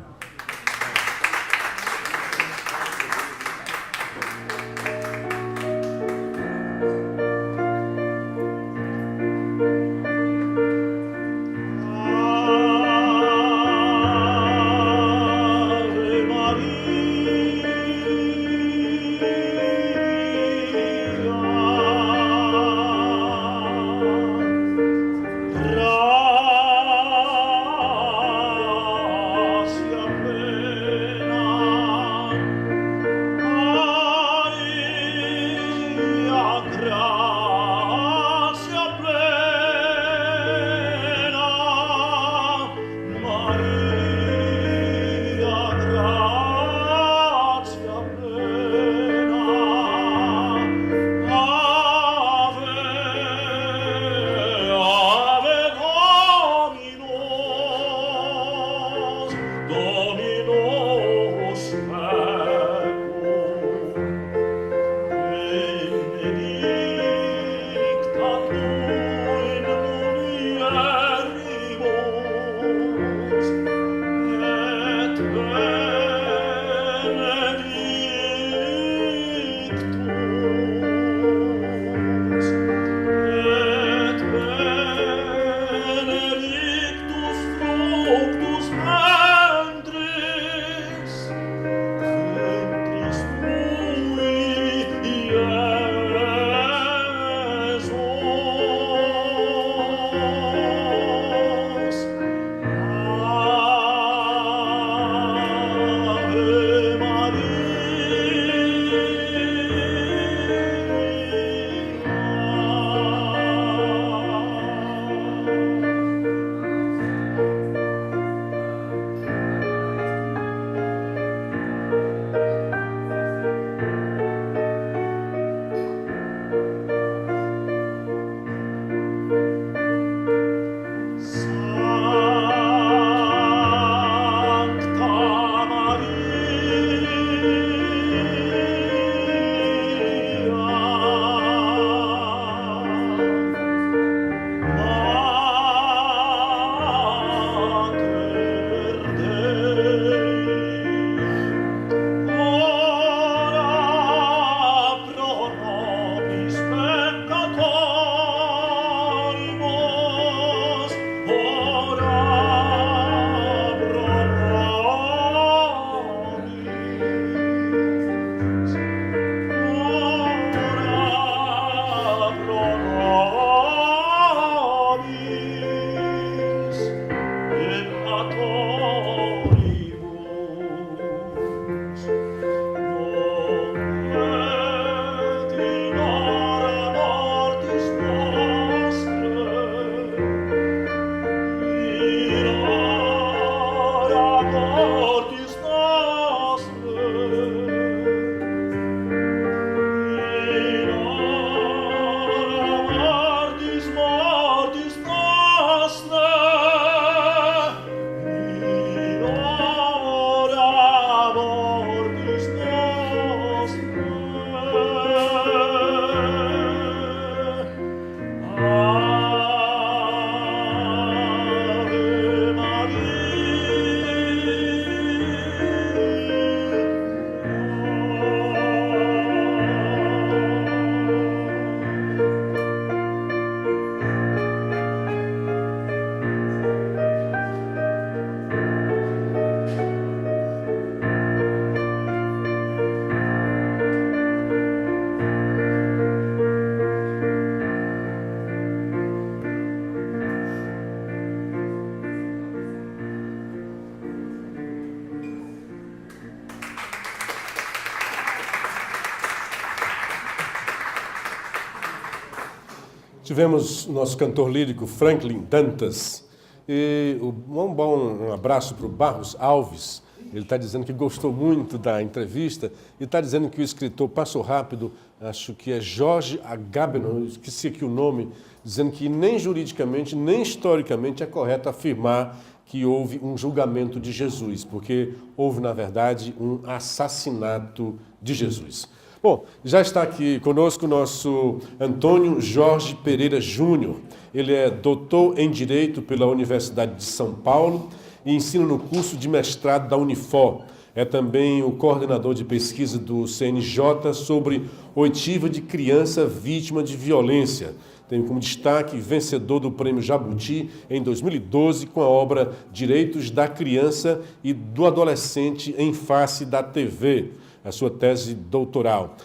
Tivemos o nosso cantor lírico Franklin Dantas e um abraço para o Barros Alves. Ele está dizendo que gostou muito da entrevista e está dizendo que o escritor passou rápido, acho que é Jorge Agamben, esqueci aqui o nome, dizendo que nem juridicamente, nem historicamente é correto afirmar que houve um julgamento de Jesus, porque houve, na verdade, um assassinato de Jesus. Bom, já está aqui conosco o nosso Antônio Jorge Pereira Júnior. Ele é doutor em Direito pela Universidade de São Paulo e ensina no curso de mestrado da Unifor. É também o coordenador de pesquisa do CNJ sobre oitiva de criança vítima de violência. Tem como destaque vencedor do Prêmio Jabuti em 2012 com a obra Direitos da Criança e do Adolescente em Face da TV, a sua tese doutoral.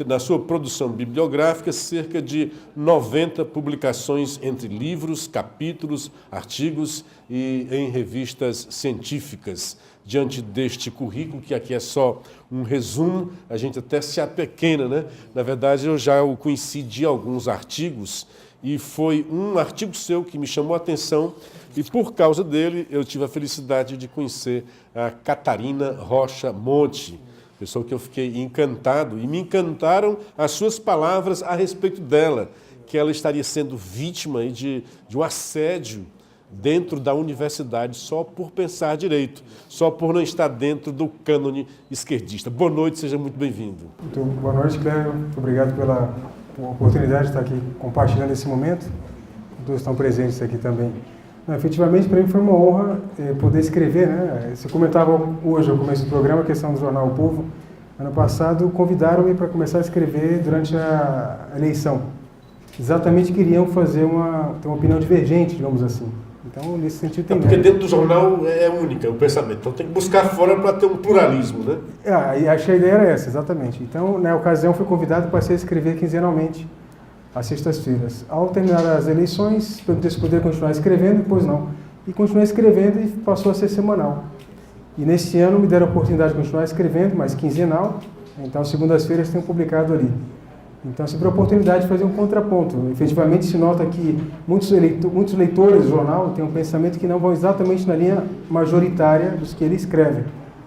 Na sua produção bibliográfica, cerca de 90 publicações entre livros, capítulos, artigos e em revistas científicas. Diante deste currículo, que aqui é só um resumo, a gente até se apequena, né? Na verdade, eu já o conheci de alguns artigos e foi um artigo seu que me chamou a atenção e, por causa dele, eu tive a felicidade de conhecer a Catarina Rocha Monte, pessoa que eu fiquei encantado, e me encantaram as suas palavras a respeito dela, que ela estaria sendo vítima de um assédio dentro da universidade só por pensar direito, só por não estar dentro do cânone esquerdista. Boa noite, seja muito bem-vindo. Muito boa noite, Cléber. Muito obrigado pela oportunidade de estar aqui compartilhando esse momento. Todos estão presentes aqui também. Efetivamente, para mim foi uma honra poder escrever, né? Você comentava hoje, no começo do programa, a questão do jornal O Povo. Ano passado, convidaram-me para começar a escrever durante a eleição. Exatamente queriam ter uma opinião divergente, digamos assim. Então, nesse sentido, tem porque dentro do jornal é única o pensamento. Então, tem que buscar fora para ter um pluralismo, né? E acho que a ideia era essa, exatamente. Então, na ocasião, fui convidado para passar a escrever quinzenalmente, às sextas-feiras. Ao terminar as eleições, perguntei se poderia continuar escrevendo, depois não. E continuei escrevendo e passou a ser semanal. E nesse ano me deram a oportunidade de continuar escrevendo, mas quinzenal. Então, segundas-feiras tenho publicado ali. Então, sempre a oportunidade de fazer um contraponto. Efetivamente, se nota que muitos leitores do jornal têm um pensamento que não vão exatamente na linha majoritária dos que ele escreve.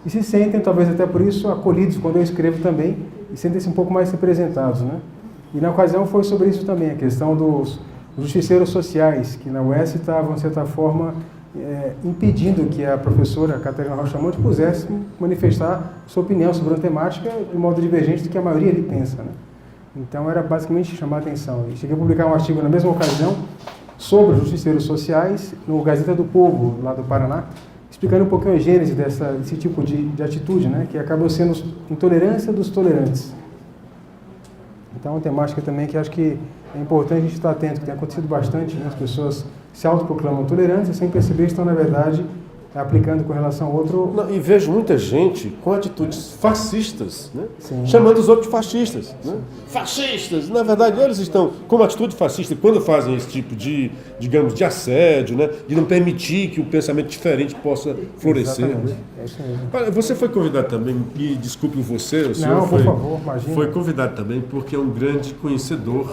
E se sentem, talvez até por isso, acolhidos quando eu escrevo também, e sentem-se um pouco mais representados, né? E na ocasião foi sobre isso também, a questão dos justiceiros sociais, que na UES estavam, de certa forma, impedindo que a professora Catarina Rocha Monte pudesse manifestar sua opinião sobre a temática de modo divergente do que a maioria ali pensa, né? Então era basicamente chamar a atenção. E cheguei a publicar um artigo na mesma ocasião sobre justiceiros sociais no Gazeta do Povo, lá do Paraná, explicando um pouquinho a gênese desse tipo de atitude, né, que acabou sendo intolerância dos tolerantes. Então é uma temática também que acho que é importante a gente estar atento, que tem acontecido bastante, né, as pessoas se autoproclamam tolerantes e sem perceber estão, na verdade, aplicando com relação ao outro... Não, e vejo muita gente com atitudes fascistas, né? Sim. Chamando os outros de fascistas. Né? Fascistas! Na verdade, eles estão com atitude fascista quando fazem esse tipo de, digamos, de assédio, né? De não permitir que o pensamento diferente possa florescer. Exatamente. Né? É isso mesmo. Você foi convidado também, e desculpe você, o senhor Não, por favor, imagina. foi convidado também porque é um grande conhecedor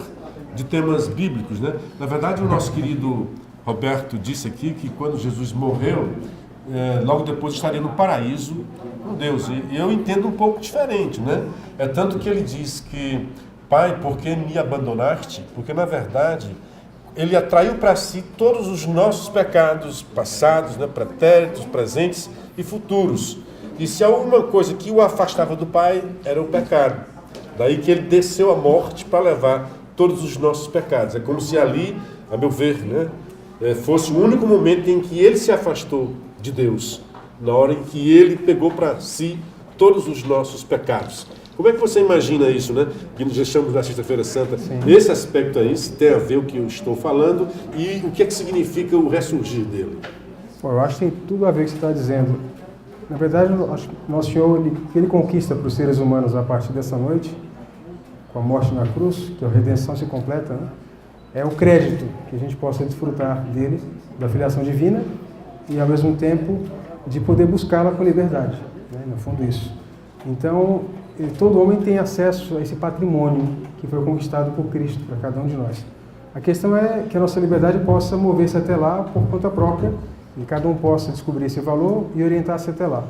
de temas bíblicos, né? Na verdade, o nosso querido Roberto disse aqui que quando Jesus morreu, logo depois estaria no paraíso com Deus. E eu entendo um pouco diferente, né? É tanto que ele diz que, Pai, por que me abandonaste? Porque, na verdade, ele atraiu para si todos os nossos pecados passados, né? Pretéritos, presentes e futuros. E se há uma coisa que o afastava do Pai, era o pecado. Daí que ele desceu à morte para levar todos os nossos pecados. É como se ali, a meu ver, né? Fosse o único momento em que ele se afastou de Deus, na hora em que ele pegou para si todos os nossos pecados. Como é que você imagina isso, né? Que nós estamos na Sexta-feira Santa. Sim. Esse aspecto aí, se tem a ver com o que eu estou falando e o que é que significa o ressurgir dele? Bom, eu acho que tem tudo a ver com o que você está dizendo. Na verdade, Nosso Senhor, ele conquista para os seres humanos a partir dessa noite, com a morte na cruz, que a redenção se completa, né? É o crédito que a gente possa desfrutar dele, da filiação divina, e ao mesmo tempo de poder buscá-la com liberdade, né? No fundo isso. Então, todo homem tem acesso a esse patrimônio que foi conquistado por Cristo para cada um de nós. A questão é que a nossa liberdade possa mover-se até lá por conta própria e cada um possa descobrir esse valor e orientar-se até lá.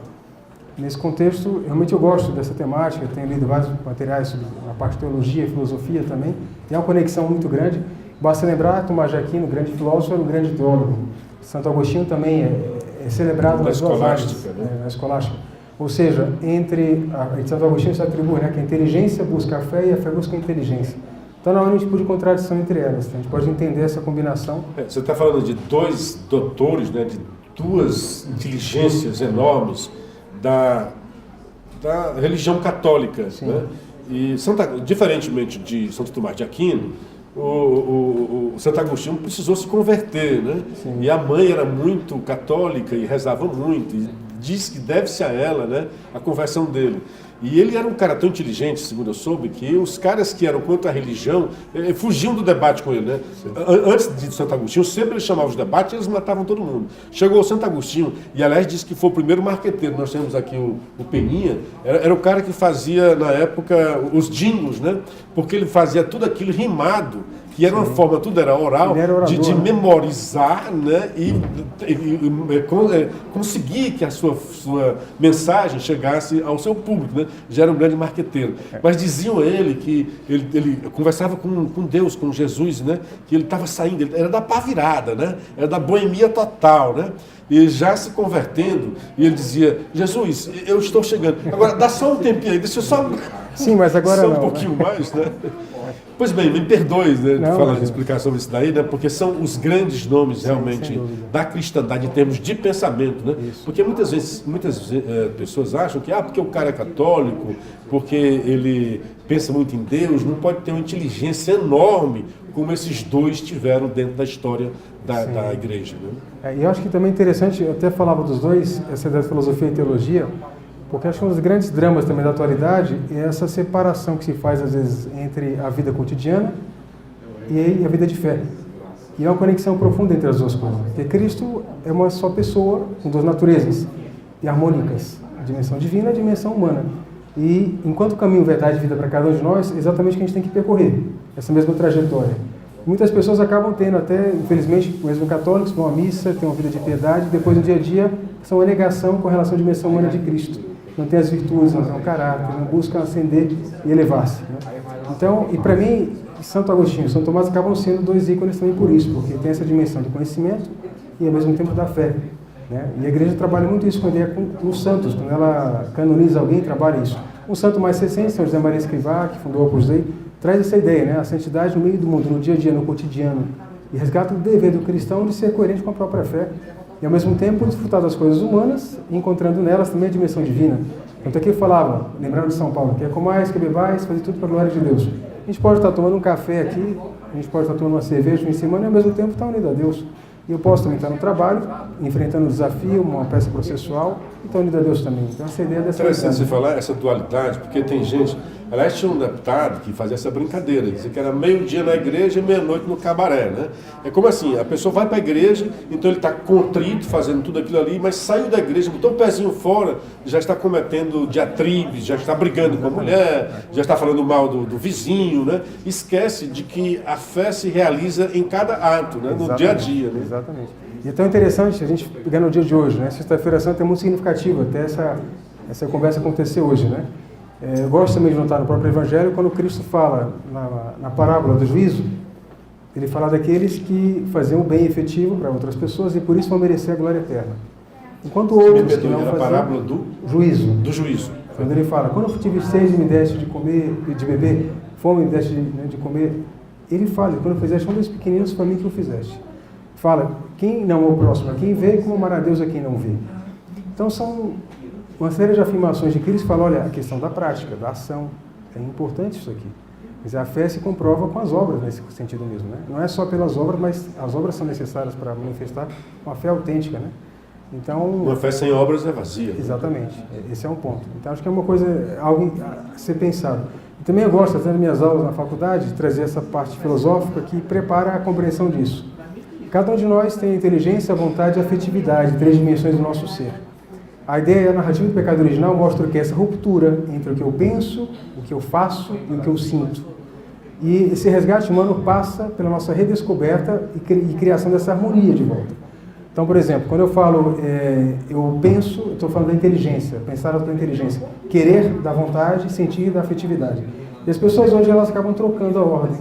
Nesse contexto, realmente eu gosto dessa temática, tenho lido vários materiais sobre a parte de teologia e filosofia também, tem uma conexão muito grande. Basta lembrar, Tomás de Aquino, grande filósofo, era um grande teólogo. Santo Agostinho também é celebrado nas duas áreas, na escolástica. Ou seja, entre Santo Agostinho se atribui, né, que a inteligência busca a fé e a fé busca a inteligência. Então não há nenhum tipo de contradição entre elas. Então, a gente pode entender essa combinação. Você está falando de dois doutores, né, de duas inteligências enormes da religião católica. Né? E diferentemente de Santo Tomás de Aquino, o Santo Agostinho precisou se converter, né? E a mãe era muito católica e rezava muito, e diz que deve-se a ela, né, a conversão dele. E ele era um cara tão inteligente, segundo eu soube, que os caras que eram contra a religião fugiam do debate com ele, né? Antes de Santo Agostinho, sempre ele chamava os debates e eles matavam todo mundo. Chegou o Santo Agostinho, e aliás disse que foi o primeiro marqueteiro. Nós temos aqui o Peninha, era o cara que fazia, na época, os jingles, né? Porque ele fazia tudo aquilo rimado, que era uma forma, tudo era oral, de memorizar, né? E conseguir que a sua mensagem chegasse ao seu público, né? Já era um grande marqueteiro. Mas diziam a ele que ele conversava com Deus, com Jesus, né? Que ele estava saindo, ele era da pá virada, né? Era da boemia total, né? E já se convertendo, e ele dizia: Jesus, eu estou chegando. Agora, dá só um tempinho aí, deixa eu só... Sim, mas agora só não, um pouquinho né? mais, né? Pois bem, me perdoe, né, de explicar sobre isso daí, né? Porque são os grandes nomes realmente da cristandade em termos de pensamento, né? Isso. Porque muitas pessoas acham que porque o cara é católico, porque ele pensa muito em Deus, não pode ter uma inteligência enorme como esses dois tiveram dentro da história da igreja, né? E eu acho que também é interessante, eu até falava dos dois, essa da filosofia e teologia, porque acho que um dos grandes dramas também da atualidade é essa separação que se faz, às vezes, entre a vida cotidiana e a vida de fé. E é uma conexão profunda entre as duas coisas. Porque Cristo é uma só pessoa, com duas naturezas, e harmônicas, a dimensão divina e a dimensão humana. E, enquanto caminho, verdade e vida para cada um de nós, é exatamente o que a gente tem que percorrer, essa mesma trajetória. Muitas pessoas acabam tendo até, infelizmente, mesmo católicos, vão à missa, têm uma vida de piedade, e depois no dia a dia são uma negação com relação à dimensão humana de Cristo. Não tem as virtudes, não tem o caráter, não buscam ascender e elevar-se. Né? Então, e para mim, Santo Agostinho e São Tomás acabam sendo dois ícones também por isso, porque tem essa dimensão do conhecimento e ao mesmo tempo da fé. Né? E a igreja trabalha muito isso com os santos, quando ela canoniza alguém, trabalha isso. Um santo mais recente, São José Maria Escrivá, que fundou o Opus Dei, traz essa ideia, né? A santidade no meio do mundo, no dia a dia, no cotidiano, e resgata o dever do cristão de ser coerente com a própria fé e, ao mesmo tempo, desfrutar das coisas humanas, encontrando nelas também a dimensão divina. Tanto aqui eu falava, lembrando de São Paulo, que é comais, que bebais, fazer tudo para a glória de Deus. A gente pode estar tomando um café aqui, a gente pode estar tomando uma cerveja em semana e, ao mesmo tempo, estar unido a Deus. E eu posso também estar no trabalho, enfrentando um desafio, uma peça processual, e estar unido a Deus também. Então, essa ideia dessa... Interessante você falar essa dualidade, porque tem gente... Aliás, tinha um deputado que fazia essa brincadeira, dizia que era meio-dia na igreja e meia-noite no cabaré, né? É como assim, a pessoa vai para a igreja, então ele está contrito, fazendo tudo aquilo ali, mas saiu da igreja, botou o pezinho fora, já está cometendo diatribes, já está brigando com a mulher, já está falando mal do vizinho, né? Esquece de que a fé se realiza em cada ato, né? No dia a dia. Né? Exatamente. E é tão interessante a gente pegar no dia de hoje, né? Sexta-feira Santa é muito significativa, até essa conversa acontecer hoje, né? Eu gosto também de notar no próprio Evangelho, quando Cristo fala na parábola do juízo, ele fala daqueles que faziam o bem efetivo para outras pessoas e por isso vão merecer a glória eterna. Enquanto outros que não faziam... a parábola do juízo. Do juízo. Quando ele fala, quando eu tive sede me deste de comer e de beber, fome me deste de comer, ele fala, quando fizeste um dos pequeninos, para mim que o fizeste. Fala, quem não é o próximo, quem vê, como amará a Deus a quem não vê. Então são uma série de afirmações de Cristo que falam, olha, a questão da prática, da ação, é importante isso aqui. Mas a fé se comprova com as obras, nesse sentido mesmo, né? Não é só pelas obras, mas as obras são necessárias para manifestar uma fé autêntica, né? Então, uma fé sem obras é vazia. Exatamente, esse é um ponto. Então acho que é uma coisa, algo a ser pensado. E também eu gosto, fazendo minhas aulas na faculdade, de trazer essa parte filosófica que prepara a compreensão disso. Cada um de nós tem a inteligência, a vontade e a afetividade, três dimensões do nosso ser. A ideia, a narrativa do pecado original mostra que essa ruptura entre o que eu penso, o que eu faço e o que eu sinto. E esse resgate humano passa pela nossa redescoberta e criação dessa harmonia de volta. Então, por exemplo, quando eu falo, eu penso, estou falando da inteligência, pensar pela inteligência, querer da vontade, sentir da afetividade. E as pessoas hoje elas acabam trocando a ordem.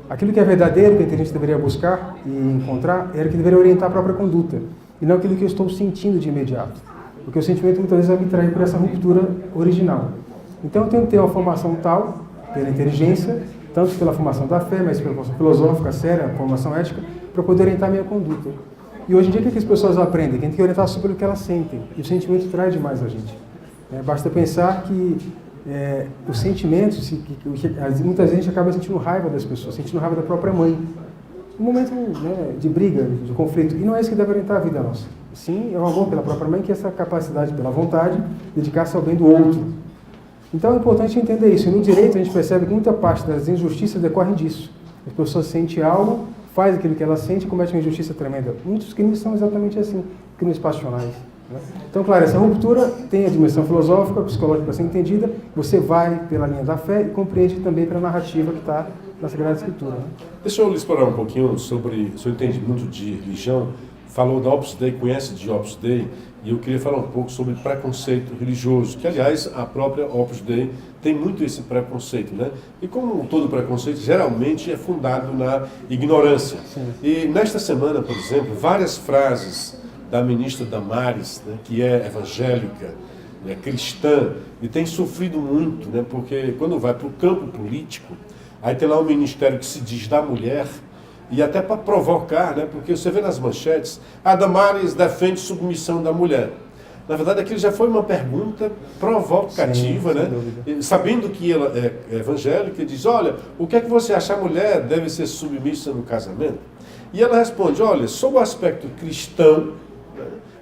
Aquilo que é verdadeiro, que a inteligência deveria buscar e encontrar, era o que deveria orientar a própria conduta, e não aquilo que eu estou sentindo de imediato. Porque o sentimento muitas vezes vai me trair por essa ruptura original. Então eu tenho que ter uma formação tal, pela inteligência, tanto pela formação da fé, mas pela formação filosófica, séria, formação ética, para poder orientar a minha conduta. E hoje em dia, o que as pessoas aprendem? Que a gente tem que orientar sobre o que elas sentem. E o sentimento traz demais a gente. Basta pensar que os sentimentos, muitas vezes a gente acaba sentindo raiva das pessoas, sentindo raiva da própria mãe. Um momento de briga, de conflito. E não é isso que deve orientar a vida nossa. Sim, é um amor pela própria mãe, que é essa capacidade, pela vontade, de dedicar-se ao bem do outro. Então é importante entender isso. E no direito a gente percebe que muita parte das injustiças decorrem disso. As pessoas sentem algo, faz aquilo que ela sente e comete uma injustiça tremenda. Muitos crimes são exatamente assim, crimes passionais. Então, claro, essa ruptura tem a dimensão filosófica, psicológica para ser entendida, você vai pela linha da fé e compreende também pela narrativa que está na Sagrada Escritura. Deixa eu lhe explorar um pouquinho sobre o seu entendimento de religião. Falou da Opus Dei, conhece de Opus Dei, e eu queria falar um pouco sobre preconceito religioso, que, aliás, a própria Opus Dei tem muito esse preconceito, né? E como todo preconceito, geralmente é fundado na ignorância. Sim. E nesta semana, por exemplo, várias frases da ministra Damares, né, que é evangélica, cristã, e tem sofrido muito, né, porque quando vai para o campo político, aí tem lá um ministério que se diz da mulher, e até para provocar, né, porque você vê nas manchetes, a Damares defende submissão da mulher. Na verdade, aquilo já foi uma pergunta provocativa, né? Sabendo que ela é evangélica, diz, olha, o que é que você acha? A mulher deve ser submissa no casamento? E ela responde, olha, sob o aspecto cristão,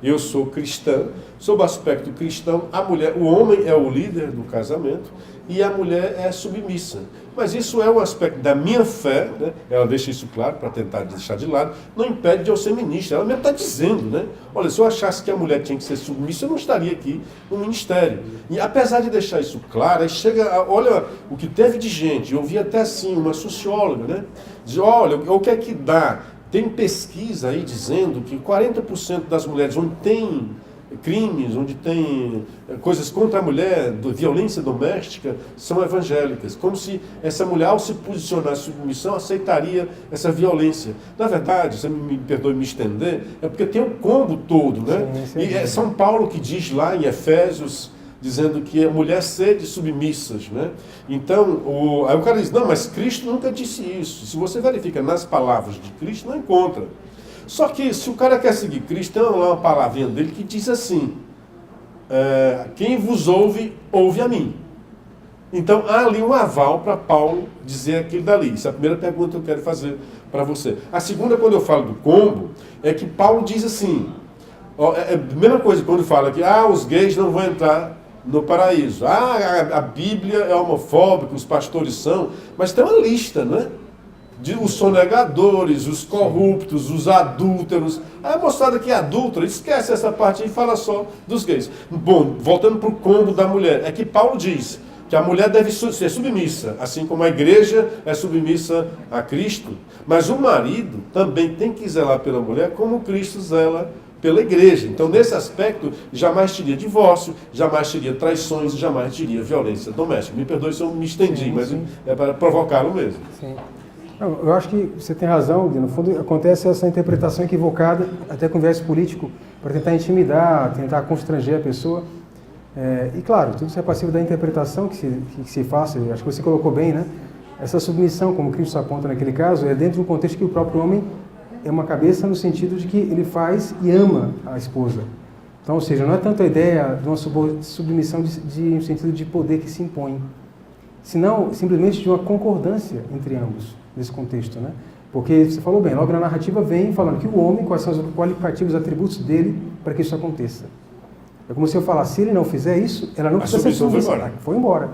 eu sou cristã, sob o aspecto cristão, a mulher, o homem é o líder do casamento e a mulher é submissa. Mas isso é um aspecto da minha fé, né? Ela deixa isso claro para tentar deixar de lado, não impede de eu ser ministra. Ela mesmo está dizendo, né? Olha, se eu achasse que a mulher tinha que ser submissa, eu não estaria aqui no ministério. E apesar de deixar isso claro, aí chega, olha o que teve de gente, eu vi até assim, uma socióloga, né? Diz, olha, o que é que dá? Tem pesquisa aí dizendo que 40% das mulheres onde tem crimes, onde tem coisas contra a mulher, violência doméstica, são evangélicas. Como se essa mulher, ao se posicionar em submissão, aceitaria essa violência. Na verdade, você me perdoe me estender, é porque tem o combo todo, né? Sim, e é São Paulo que diz lá em Efésios, dizendo que a mulher sede submissas, né? Então, aí o cara diz, não, mas Cristo nunca disse isso. Se você verifica nas palavras de Cristo, não encontra. Só que se o cara quer seguir Cristo, tem lá uma palavrinha dele que diz assim, quem vos ouve, ouve a mim. Então, há ali um aval para Paulo dizer aquilo dali. Essa é a primeira pergunta que eu quero fazer para você. A segunda, quando eu falo do combo, é que Paulo diz assim, é a mesma coisa quando fala que os gays não vão entrar no paraíso. A Bíblia é homofóbica, os pastores são, mas tem uma lista, né? Os sonegadores, os corruptos, os adúlteros. A moçada que é adúltera, esquece essa parte e fala só dos gays. Bom, voltando para o combo da mulher, é que Paulo diz que a mulher deve ser submissa, assim como a igreja é submissa a Cristo. Mas o marido também tem que zelar pela mulher como Cristo zela pela igreja. Então, nesse aspecto, jamais teria divórcio, jamais teria traições, jamais teria violência doméstica. Me perdoe se eu me estendi, sim, mas sim, é para provocá-lo mesmo. Sim. Não, eu acho que você tem razão, no fundo acontece essa interpretação equivocada, até com viés político, para tentar intimidar, tentar constranger a pessoa. E claro, tudo isso é passivo da interpretação que se faça, acho que você colocou bem, né? Essa submissão, como Cristo aponta naquele caso, é dentro de um contexto que o próprio homem é uma cabeça no sentido de que ele faz e ama a esposa. Então, ou seja, não é tanto a ideia de uma submissão no sentido de poder que se impõe, senão simplesmente de uma concordância entre ambos, nesse contexto, né? Porque você falou bem, logo na narrativa vem falando que o homem, quais são os qualificativos, os atributos dele para que isso aconteça. É como se eu falasse, se ele não fizer isso, ela não precisa ser submissa. Foi embora.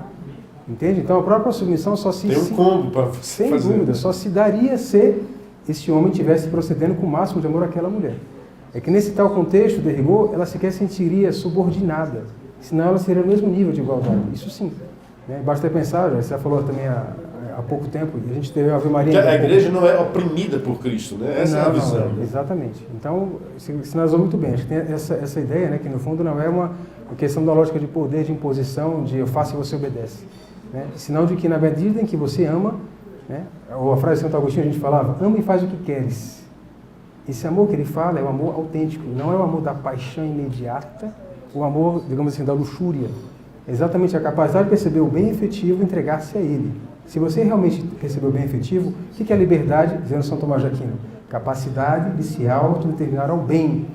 Entende? Então a própria submissão só se... Tem um combo para você fazer. Sem dúvida, só se daria se esse homem estivesse procedendo com o máximo de amor àquela mulher. É que nesse tal contexto de rigor, ela sequer sentiria subordinada, senão ela seria no mesmo nível de igualdade. Isso sim. Né? Basta pensar, você já falou também há pouco tempo, e a gente teve a Ave Maria... Porque a igreja não é oprimida por Cristo, né? Essa é a visão. Não, exatamente. Então, sinalizou muito bem. Acho que tem essa ideia, né, que no fundo não é uma questão da lógica de poder, de imposição, de eu faço e você obedece. Né? Sinal de que na medida em que você ama, né, ou a frase de Santo Agostinho a gente falava, ama e faz o que queres. Esse amor que ele fala é o amor autêntico, não é o amor da paixão imediata, o amor, digamos assim, da luxúria. É exatamente a capacidade de perceber o bem efetivo e entregar-se a ele. Se você realmente perceber o bem efetivo, o que é a liberdade, dizendo São Tomás de Aquino? Capacidade de se autodeterminar ao bem.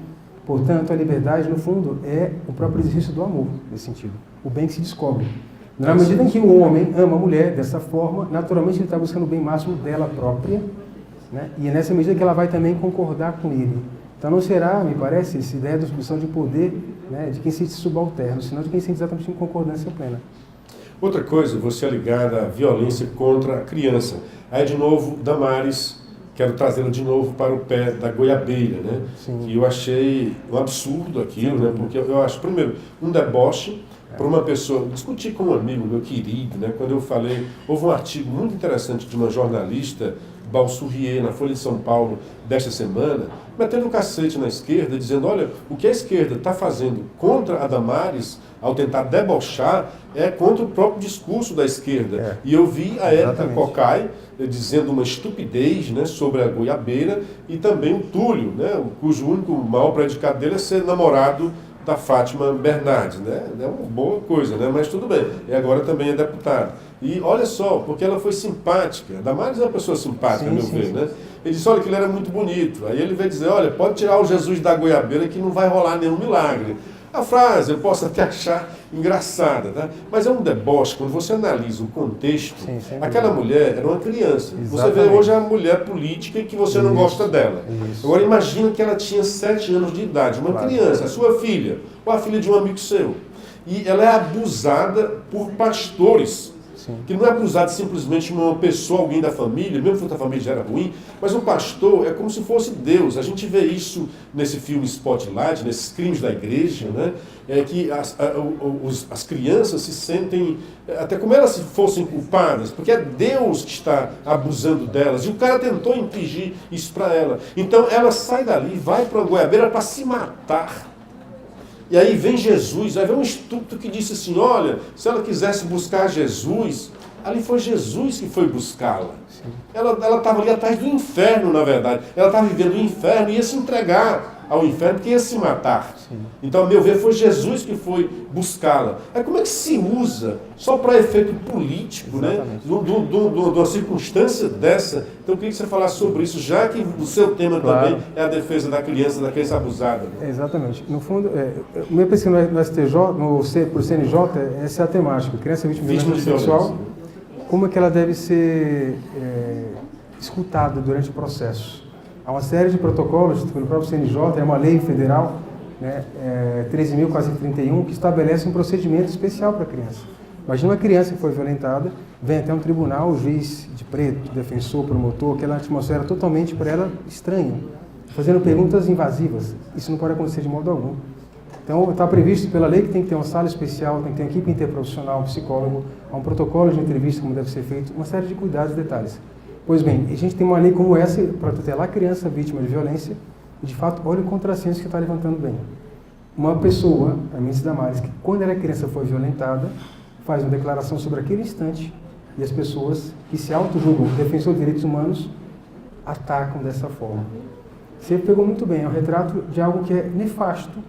Portanto, a liberdade, no fundo, é o próprio exercício do amor, nesse sentido. O bem que se descobre. Na medida em que o homem ama a mulher dessa forma, naturalmente ele está buscando o bem máximo dela própria, né? E é nessa medida que ela vai também concordar com ele. Então não será, me parece, essa ideia de submissão de poder, né, de quem se sente subalterno, senão de quem se sente exatamente em concordância plena. Outra coisa, você é ligada à violência contra a criança. Aí, de novo, Damares, quero trazê-la de novo para o pé da goiabeira, né? Sim. Que eu achei um absurdo aquilo, né? Porque eu acho, primeiro, um deboche para uma pessoa. Discuti com um amigo meu querido, né? Quando eu falei, houve um artigo muito interessante de uma jornalista, Balsurrier, na Folha de São Paulo, desta semana, metendo o cacete na esquerda, dizendo, olha, o que a esquerda está fazendo contra a Damares, ao tentar debochar, é contra o próprio discurso da esquerda. E eu vi a Érica Cocai dizendo uma estupidez, né, sobre a goiabeira, e também o Túlio, né, cujo único mal predicado dele é ser namorado da Fátima Bernardes, né? É uma boa coisa, né? Mas tudo bem. E agora também é deputado. E olha só, porque ela foi simpática. Damares é uma pessoa simpática, a meu ver, né? Ele disse, olha, que ele era muito bonito. Aí ele veio dizer, olha, pode tirar o Jesus da goiabeira que não vai rolar nenhum milagre. A frase eu posso até achar engraçada, tá? Mas é um deboche. Quando você analisa o contexto, aquela mulher era uma criança. Exatamente. Você vê hoje a mulher política que você não gosta dela. Agora imagina que ela tinha 7 anos de idade, uma criança, a sua filha, ou a filha de um amigo seu. E ela é abusada por pastores. Que não é abusado simplesmente uma pessoa, alguém da família, mesmo que a família já era ruim, mas o pastor é como se fosse Deus. A gente vê isso nesse filme Spotlight, nesses crimes da igreja, né? É que as crianças se sentem, até como elas se fossem culpadas, porque é Deus que está abusando delas, e o cara tentou impingir isso para ela. Então ela sai dali, vai para a goiabeira para se matar. E aí vem Jesus, aí vem um estúpido que disse assim, olha, se ela quisesse buscar Jesus, ali foi Jesus que foi buscá-la. Ela estava ali atrás do inferno, na verdade. Ela estava vivendo o inferno e ia se entregar ao inferno, porque ia se matar. Então, a meu ver, foi Jesus que foi buscá-la. Aí como é que se usa só para efeito político, né? De uma circunstância dessa? Então, eu queria que você falasse sobre isso, já que o seu tema também é a defesa da criança abusada. Né? Exatamente. No fundo, o meu pesquisa no STJ, por CNJ, essa é a temática. Criança vítima de violência sexual, como é que ela deve ser escutada durante o processo? Há uma série de protocolos, pelo próprio CNJ, é uma lei federal, né, 13.431, que estabelece um procedimento especial para a criança. Imagina uma criança que foi violentada, vem até um tribunal, o juiz de preto, defensor, promotor, aquela atmosfera totalmente para ela estranha, fazendo perguntas invasivas. Isso não pode acontecer de modo algum. Então, está previsto pela lei que tem que ter uma sala especial, tem que ter uma equipe interprofissional, um psicólogo, há um protocolo de entrevista, como deve ser feito, uma série de cuidados e detalhes. Pois bem, a gente tem uma lei como essa para tutelar a criança vítima de violência e, de fato, olha o contrassenso que está levantando bem. Uma pessoa, a Mendes Damares, que quando era criança foi violentada, faz uma declaração sobre aquele instante e as pessoas que se auto-julgam defensor de direitos humanos atacam dessa forma. Você pegou muito bem, é um retrato de algo que é nefasto,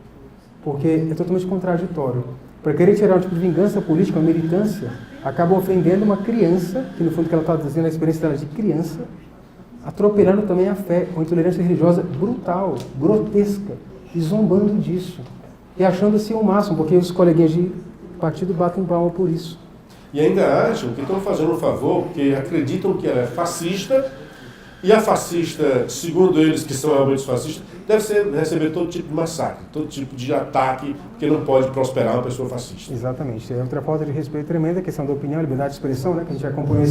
porque é totalmente contraditório. Para querer tirar um tipo de vingança política, uma militância, acaba ofendendo uma criança, que no fundo que ela está dizendo a experiência dela de criança, atropelando também a fé, uma intolerância religiosa brutal, grotesca, e zombando disso, e achando-se o máximo, porque os coleguinhas de partido batem palma por isso. E ainda acham que estão fazendo um favor, porque acreditam que ela é fascista, e a fascista, segundo eles, que são realmente fascistas, deve receber todo tipo de massacre, todo tipo de ataque, porque não pode prosperar uma pessoa fascista. Exatamente. É outra falta de respeito tremenda, a questão da opinião, liberdade de expressão, né, que a gente acompanhou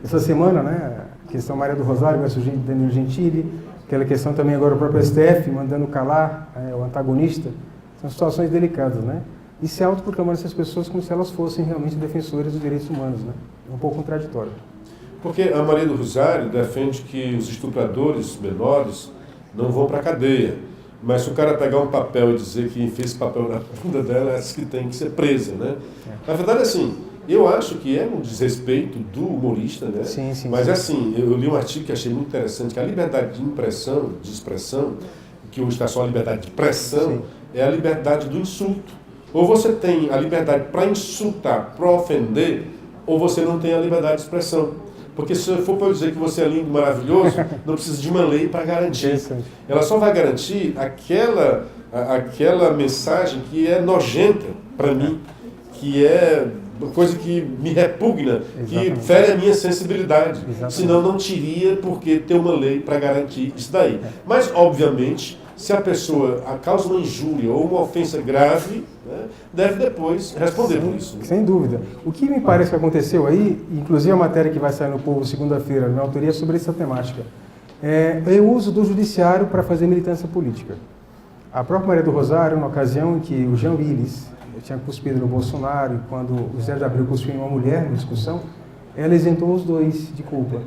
essa semana, né, a questão Maria do Rosário versus Danilo Gentili, aquela questão também agora o próprio STF mandando calar o antagonista. São situações delicadas, né? E se autoproclamando essas pessoas como se elas fossem realmente defensoras dos direitos humanos, né? É um pouco contraditório. Porque a Maria do Rosário defende que os estupradores menores não vão para a cadeia. Mas se o cara pegar um papel e dizer que fez papel na bunda dela, é que tem que ser presa, né? Na verdade, assim, eu acho que é um desrespeito do humorista, né? Sim, sim, mas sim. assim, eu li um artigo que achei muito interessante, que a liberdade de expressão, que hoje está só a liberdade de pressão, Sim. é a liberdade do insulto. Ou você tem a liberdade para insultar, para ofender, ou você não tem a liberdade de expressão. Porque se for para eu dizer que você é lindo, maravilhoso, não precisa de uma lei para garantir. Ela só vai garantir aquela mensagem que é nojenta para mim, que é uma coisa que me repugna, que fere a minha sensibilidade. Senão não teria por que ter uma lei para garantir isso daí. Mas, obviamente, se a pessoa causa uma injúria ou uma ofensa grave, né, deve depois responder por isso. Sem dúvida. O que me parece que aconteceu aí, inclusive a matéria que vai sair no Povo segunda-feira, minha autoria, é sobre essa temática, é o uso do judiciário para fazer militância política. A própria Maria do Rosário, na ocasião em que o Jean Willis tinha cuspido no Bolsonaro, e quando o Zé de Abreu cuspiu em uma mulher na discussão, ela isentou os dois de culpa.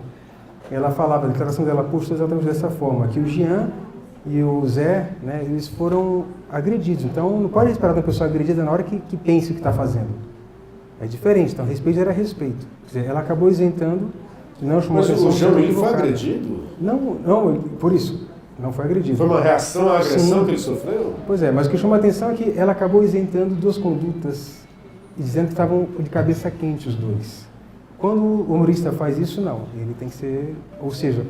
Ela falava, a declaração dela puxa exatamente dessa forma, que o Jean e o Zé, né, eles foram agredidos. Então, não pode esperar de uma pessoa agredida na hora que pense o que está fazendo. É diferente. Então, respeito era respeito. Quer dizer, ela acabou isentando, não chamou Mas atenção. o Jean, ele foi agredido? Não, por isso. Não foi agredido. Foi uma reação à agressão Sim. que ele sofreu? Pois é, mas o que chama a atenção é que ela acabou isentando duas condutas e dizendo que estavam de cabeça quente os dois. Quando o humorista faz isso, não. Ele tem que ser... Ou seja,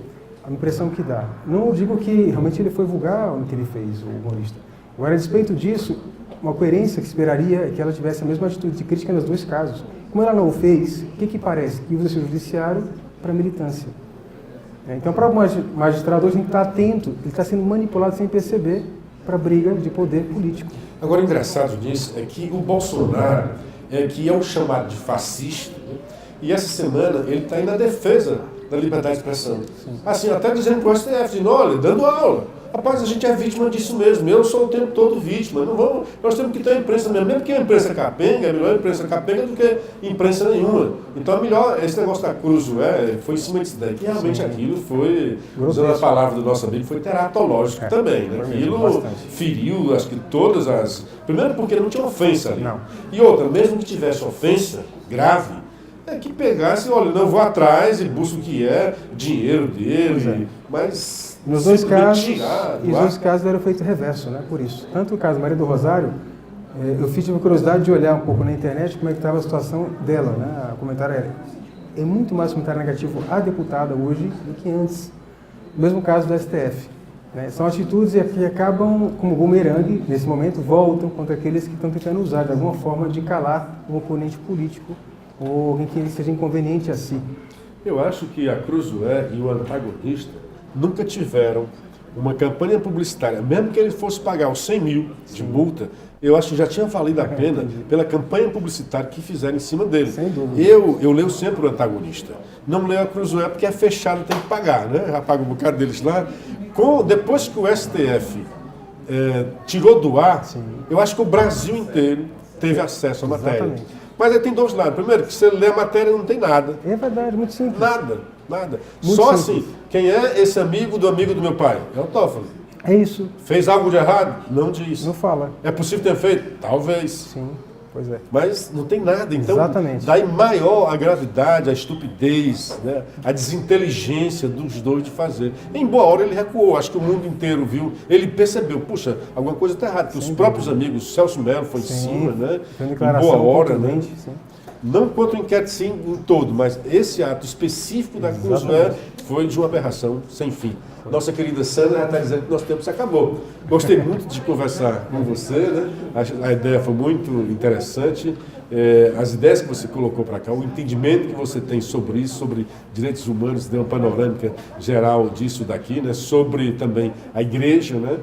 a impressão que dá. Não digo que realmente ele foi vulgar no que ele fez, o humorista. Agora, a despeito disso, uma coerência que esperaria é que ela tivesse a mesma atitude de crítica nos dois casos. Como ela não o fez, o que parece? Que usa seu judiciário para militância. Então, o próprio magistrado hoje tem que estar atento, ele está sendo manipulado sem perceber para briga de poder político. Agora, o engraçado disso é que o Bolsonaro, que é o chamado de fascista, né? E essa semana ele está aí na defesa da liberdade de expressão. Assim, até dizendo para o STF, dizendo, olha, dando aula. Rapaz, a gente é vítima disso mesmo. Eu sou o tempo todo vítima. Não vamos, nós temos que ter a imprensa mesmo. Mesmo que a imprensa capenga, é melhor a imprensa capenga do que imprensa nenhuma. Então é melhor, esse negócio da Cruzoé foi em cima disso daí. Que realmente aquilo foi, usando a palavra do nosso amigo, foi teratológico também. Né? Aquilo feriu, acho que todas as... Primeiro porque não tinha ofensa ali. Não. E outra, mesmo que tivesse ofensa grave, que pegasse, olha, não vou atrás e busco o que é, dinheiro dele, mas nos dois casos, tirar, os dois casos era o efeito reverso, né? Por isso. Tanto o caso Maria do Rosário, eu tive a curiosidade de olhar um pouco na internet como é que estava a situação dela, né? O comentário é muito mais comentário negativo à deputada hoje do que antes. O mesmo caso do STF. Né? São atitudes que acabam, como bumerangue, nesse momento, voltam contra aqueles que estão tentando usar de alguma forma de calar um oponente político ou alguém que seja inconveniente a si. Eu acho que a Cruzoé e o antagonista nunca tiveram uma campanha publicitária, mesmo que ele fosse pagar os 100 mil de multa, eu acho que já tinha valido a pena pela campanha publicitária que fizeram em cima dele. Sem dúvida. Eu leio sempre o antagonista. Não leio a Cruzoé porque é fechado, tem que pagar, né? Já paga um bocado deles lá. Depois que o STF tirou do ar, eu acho que o Brasil inteiro teve acesso à matéria. Exatamente. Mas aí tem dois lados. Primeiro, que você lê a matéria não tem nada. É verdade, muito simples. Nada. Muito Só simples. assim, quem é esse amigo do meu pai? É o Toffoli. É isso. Fez algo de errado? Não diz. Não fala. É possível ter feito? Talvez. Sim, pois é. Mas não tem nada. Então, Exatamente. daí maior a gravidade, a estupidez, né? A desinteligência dos dois de fazer. Em boa hora ele recuou. Acho que o mundo inteiro viu. Ele percebeu, puxa, alguma coisa está errada. Porque os próprios amigos, Celso Mello foi em cima, né? Foi uma Em declaração boa hora, né? contundente, sim. Não quanto o inquérito sim em todo, mas esse ato específico da Cruzoé foi de uma aberração sem fim. Nossa querida Sandra já está dizendo que nosso tempo se acabou. Gostei muito de conversar com você, né? A ideia foi muito interessante. As ideias que você colocou para cá, o entendimento que você tem sobre isso, sobre direitos humanos, deu uma panorâmica geral disso daqui, né? Sobre também a igreja, né?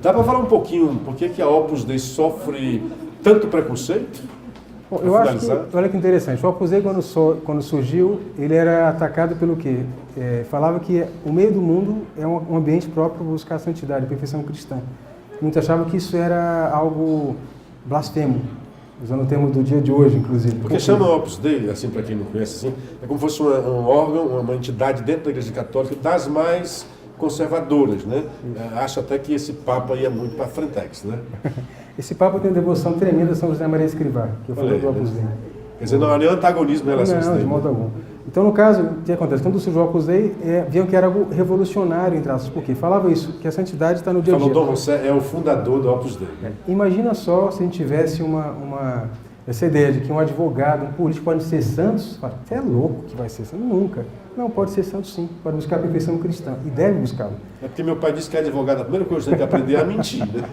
Dá para falar um pouquinho por que a Opus Dei sofre tanto preconceito? Bom, eu acho que, olha que interessante, o Opus Dei quando surgiu, ele era atacado pelo quê? Falava que o meio do mundo é um ambiente próprio para buscar a santidade, a perfeição cristã. Muitos achavam que isso era algo blasfemo. usando o termo do dia de hoje, inclusive. Porque chama Opus Dei, assim, para quem não conhece, assim, é como se fosse um órgão, uma entidade dentro da Igreja Católica das mais conservadoras, né? Acho até que esse Papa ia muito para a Frentex, né? Esse Papa tem uma devoção tremenda a São José Maria Escrivá, que eu falei do Opus Dei. Quer dizer, não há nenhum antagonismo em relação a isso. Não, de modo algum. Então, no caso, o que acontece? Quando surgiu o Opus Dei, viam que era algo revolucionário, entre aspas. Por quê? Falava isso, que a santidade está no dia a dia. Falou Dom José é o fundador do Opus Dei. Né? Imagina só se a gente tivesse essa ideia de que um advogado, um político pode ser santos. Você é louco que vai ser santo? Nunca. Não, pode ser santo sim. Pode buscar a perfeição cristã. E deve buscá-lo. É porque meu pai disse que é advogado. A primeira coisa que tem que aprender é a mentir. Né?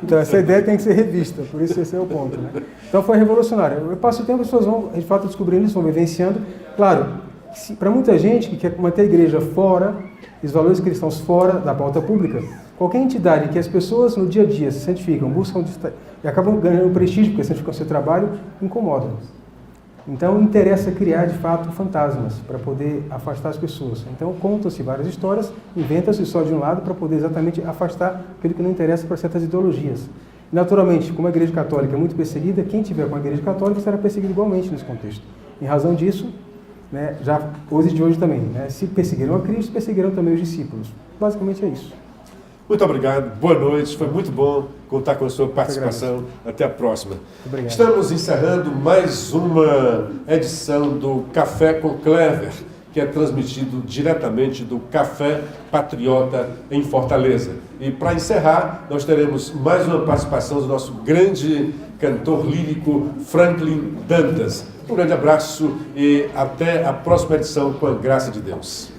Então, essa ideia tem que ser revista. Por isso, esse é o ponto. Né? Então, foi revolucionário. Eu passo o tempo, as pessoas vão, de fato, descobrindo isso, vão vivenciando. Claro, para muita gente que quer manter a igreja fora, os valores cristãos fora da pauta pública, qualquer entidade em que as pessoas no dia a dia se santificam, buscam e acabam ganhando prestígio porque santificam seu trabalho, incomoda. Então interessa criar de fato fantasmas para poder afastar as pessoas. Então contam-se várias histórias, inventa-se só de um lado para poder exatamente afastar aquilo que não interessa para certas ideologias. Naturalmente, como a Igreja Católica é muito perseguida, quem tiver com a Igreja Católica será perseguido igualmente nesse contexto. Em razão disso, né, já hoje de hoje também, né, se perseguiram a Cristo, perseguiram também os discípulos. Basicamente é isso. Muito obrigado, boa noite, foi muito bom contar com a sua participação. Até a próxima. Obrigado. Estamos encerrando mais uma edição do Café com Clever, que é transmitido diretamente do Café Patriota em Fortaleza. E para encerrar, nós teremos mais uma participação do nosso grande cantor lírico Franklin Dantas. Um grande abraço e até a próxima edição, com a graça de Deus.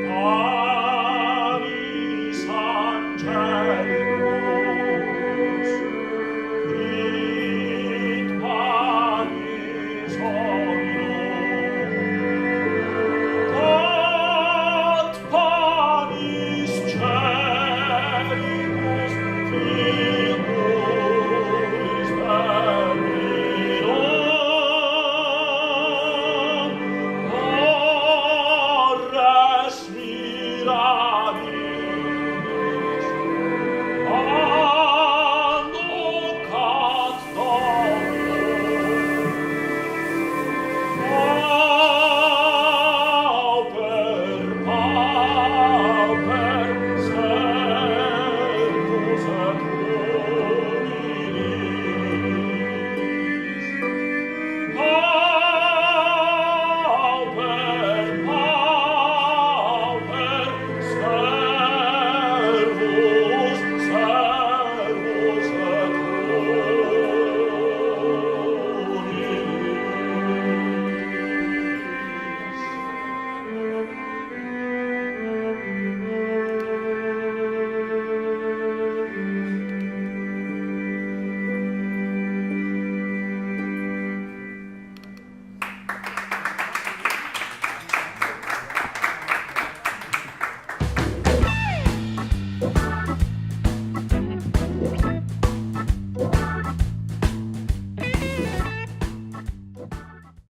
Oh